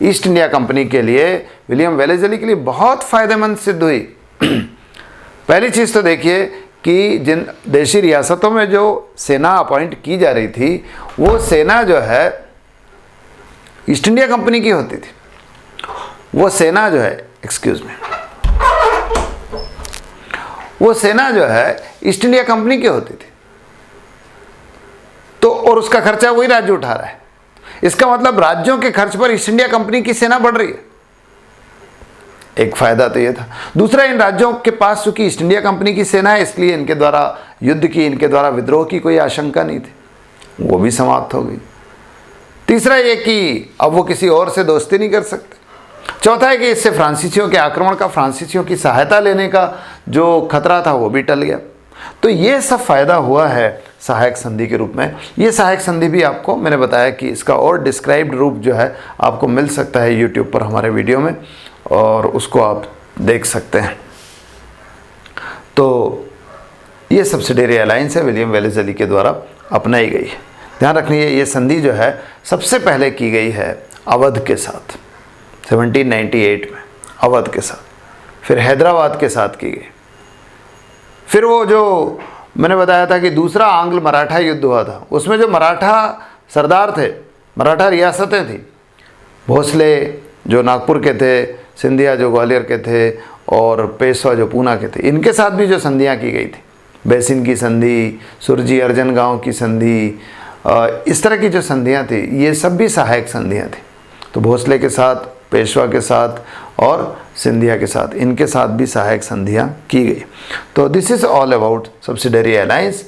ईस्ट इंडिया कंपनी के लिए, विलियम वेलेज़ली के लिए बहुत फायदेमंद सिद्ध हुई। पहली चीज़ तो देखिए कि जिन देशी रियासतों में जो सेना अपॉइंट की जा रही थी, वो सेना जो है ईस्ट इंडिया कंपनी की होती थी। वो सेना जो है, एक्सक्यूज मी, वो सेना जो है ईस्ट इंडिया कंपनी की होती थी, तो और उसका खर्चा वही राज्य उठा रहा है। इसका मतलब राज्यों के खर्च पर ईस्ट इंडिया कंपनी की सेना बढ़ रही है। एक फायदा तो ये था। दूसरा, इन राज्यों के पास चूंकि ईस्ट इंडिया कंपनी की सेना है, इसलिए इनके द्वारा युद्ध की, इनके द्वारा विद्रोह की कोई आशंका नहीं थी, वो भी समाप्त हो गई। तीसरा ये कि अब वो किसी और से दोस्ती नहीं कर सकते। चौथा है कि इससे फ्रांसीसियों के आक्रमण का, फ्रांसीसियों की सहायता लेने का जो खतरा था वो भी टल गया। तो ये सब फायदा हुआ है सहायक संधि के रूप में। ये सहायक संधि भी आपको मैंने बताया कि इसका और डिस्क्राइब्ड रूप जो है आपको मिल सकता है यूट्यूब पर हमारे वीडियो में, और उसको आप देख सकते हैं। तो ये सब्सिडियरी अलायंस है, विलियम वेलेज़ली के द्वारा अपनाई गई है। ध्यान रखिए, ये संधि जो है सबसे पहले की गई है अवध के साथ 1798 में, अवध के साथ, फिर हैदराबाद के साथ की गई। फिर वो जो मैंने बताया था कि दूसरा आंग्ल मराठा युद्ध हुआ था, उसमें जो मराठा सरदार थे, मराठा रियासतें थी, भोसले जो नागपुर के थे, सिंधिया जो ग्वालियर के थे, और पेशवा जो पूना के थे, इनके साथ भी जो संधियाँ की गई थी, बेसिन की संधि, सुरजी अर्जन गांव की संधि, इस तरह की जो संधियाँ थी, ये सब भी सहायक संधियाँ थी। तो भोसले के साथ, पेशवा के साथ और सिंधिया के साथ, इनके साथ भी सहायक संधियाँ की गई। तो this is all about subsidiary alliance.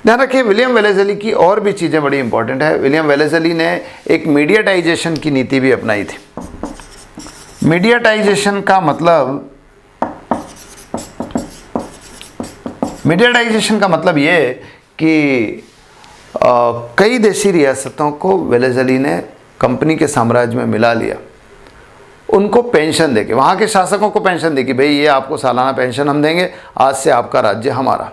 ध्यान रखिए, विलियम वेलेज़ली की और भी चीज़ें बड़ी इंपॉर्टेंट है। विलियम वेलेज़ली ने एक मीडियाटाइजेशन की नीति भी अपनाई थी। मीडियाटाइजेशन का मतलब ये कि कई देशी रियासतों को वेलेज़ली ने कंपनी के साम्राज्य में मिला लिया, उनको पेंशन देके, वहाँ के शासकों को पेंशन दे कि भाई ये आपको सालाना पेंशन हम देंगे, आज से आपका राज्य हमारा।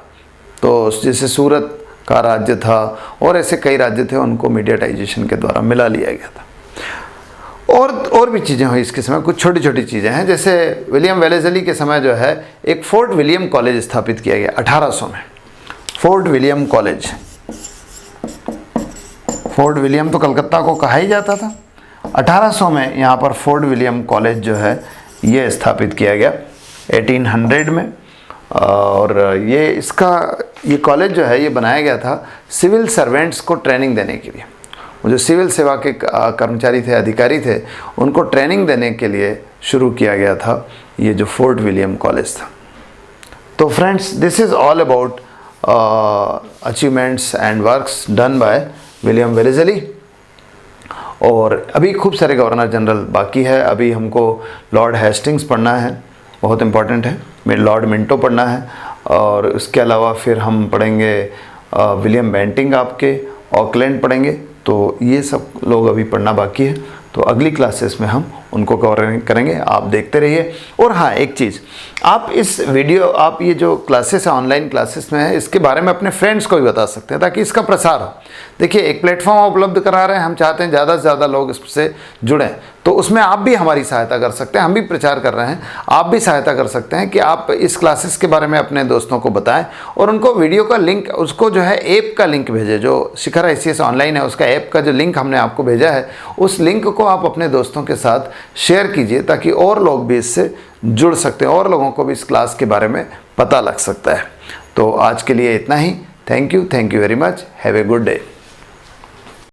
तो जैसे सूरत का राज्य था और ऐसे कई राज्य थे, उनको मीडियाटाइजेशन के द्वारा मिला लिया गया था। और भी चीज़ें हुई इसके समय, कुछ छोटी छोटी चीज़ें हैं। जैसे विलियम वेलेज़ली के समय जो है एक फोर्ट विलियम कॉलेज स्थापित किया गया 1800 में। Fort William college, fort William तो कलकत्ता को कहा ही जाता था। 1800 में यहाँ पर फोर्ट विलियम कॉलेज जो है ये स्थापित किया गया 1800 में। और ये कॉलेज जो है ये बनाया गया था सिविल सर्वेंट्स को ट्रेनिंग देने के लिए। वो जो सिविल सेवा के कर्मचारी थे, अधिकारी थे, उनको ट्रेनिंग देने के लिए शुरू किया गया था ये जो फोर्ट विलियम कॉलेज था। तो friends, this is all about achievements and works done by William Wellesley. और अभी खूब सारे गवर्नर जनरल बाकी है। अभी हमको लॉर्ड हेस्टिंग्स पढ़ना है, बहुत इंपॉर्टेंट है। लॉर्ड मिंटो पढ़ना है, और उसके अलावा फिर हम पढ़ेंगे विलियम बेंटिंग, आपके ऑकलैंड पढ़ेंगे। तो ये सब लोग अभी पढ़ना बाकी है, तो अगली क्लासेस में हम उनको कवर करेंगे। आप देखते रहिए। और हाँ, एक चीज़, आप इस वीडियो, आप ये जो क्लासेस है, ऑनलाइन क्लासेस में है, इसके बारे में अपने फ्रेंड्स को भी बता सकते हैं ताकि इसका प्रसार हो। देखिए, एक प्लेटफॉर्म उपलब्ध करा रहे हैं, हम चाहते हैं ज़्यादा से ज़्यादा लोग इससे जुड़ें, तो उसमें आप भी हमारी सहायता कर सकते हैं। हम भी प्रचार कर रहे हैं, आप भी सहायता कर सकते हैं कि आप इस क्लासेस के बारे में अपने दोस्तों को बताएं और उनको वीडियो का लिंक, उसको जो है ऐप का लिंक भेजें। जो शिखर ICS ऑनलाइन है, उसका ऐप का जो लिंक हमने आपको भेजा है, उस लिंक को आप अपने दोस्तों के साथ शेयर कीजिए ताकि और लोग भी इससे जुड़ सकते हैं और लोगों को भी इस क्लास के बारे में पता लग सकता है। तो आज के लिए इतना ही। Thank you very much. Have a good day.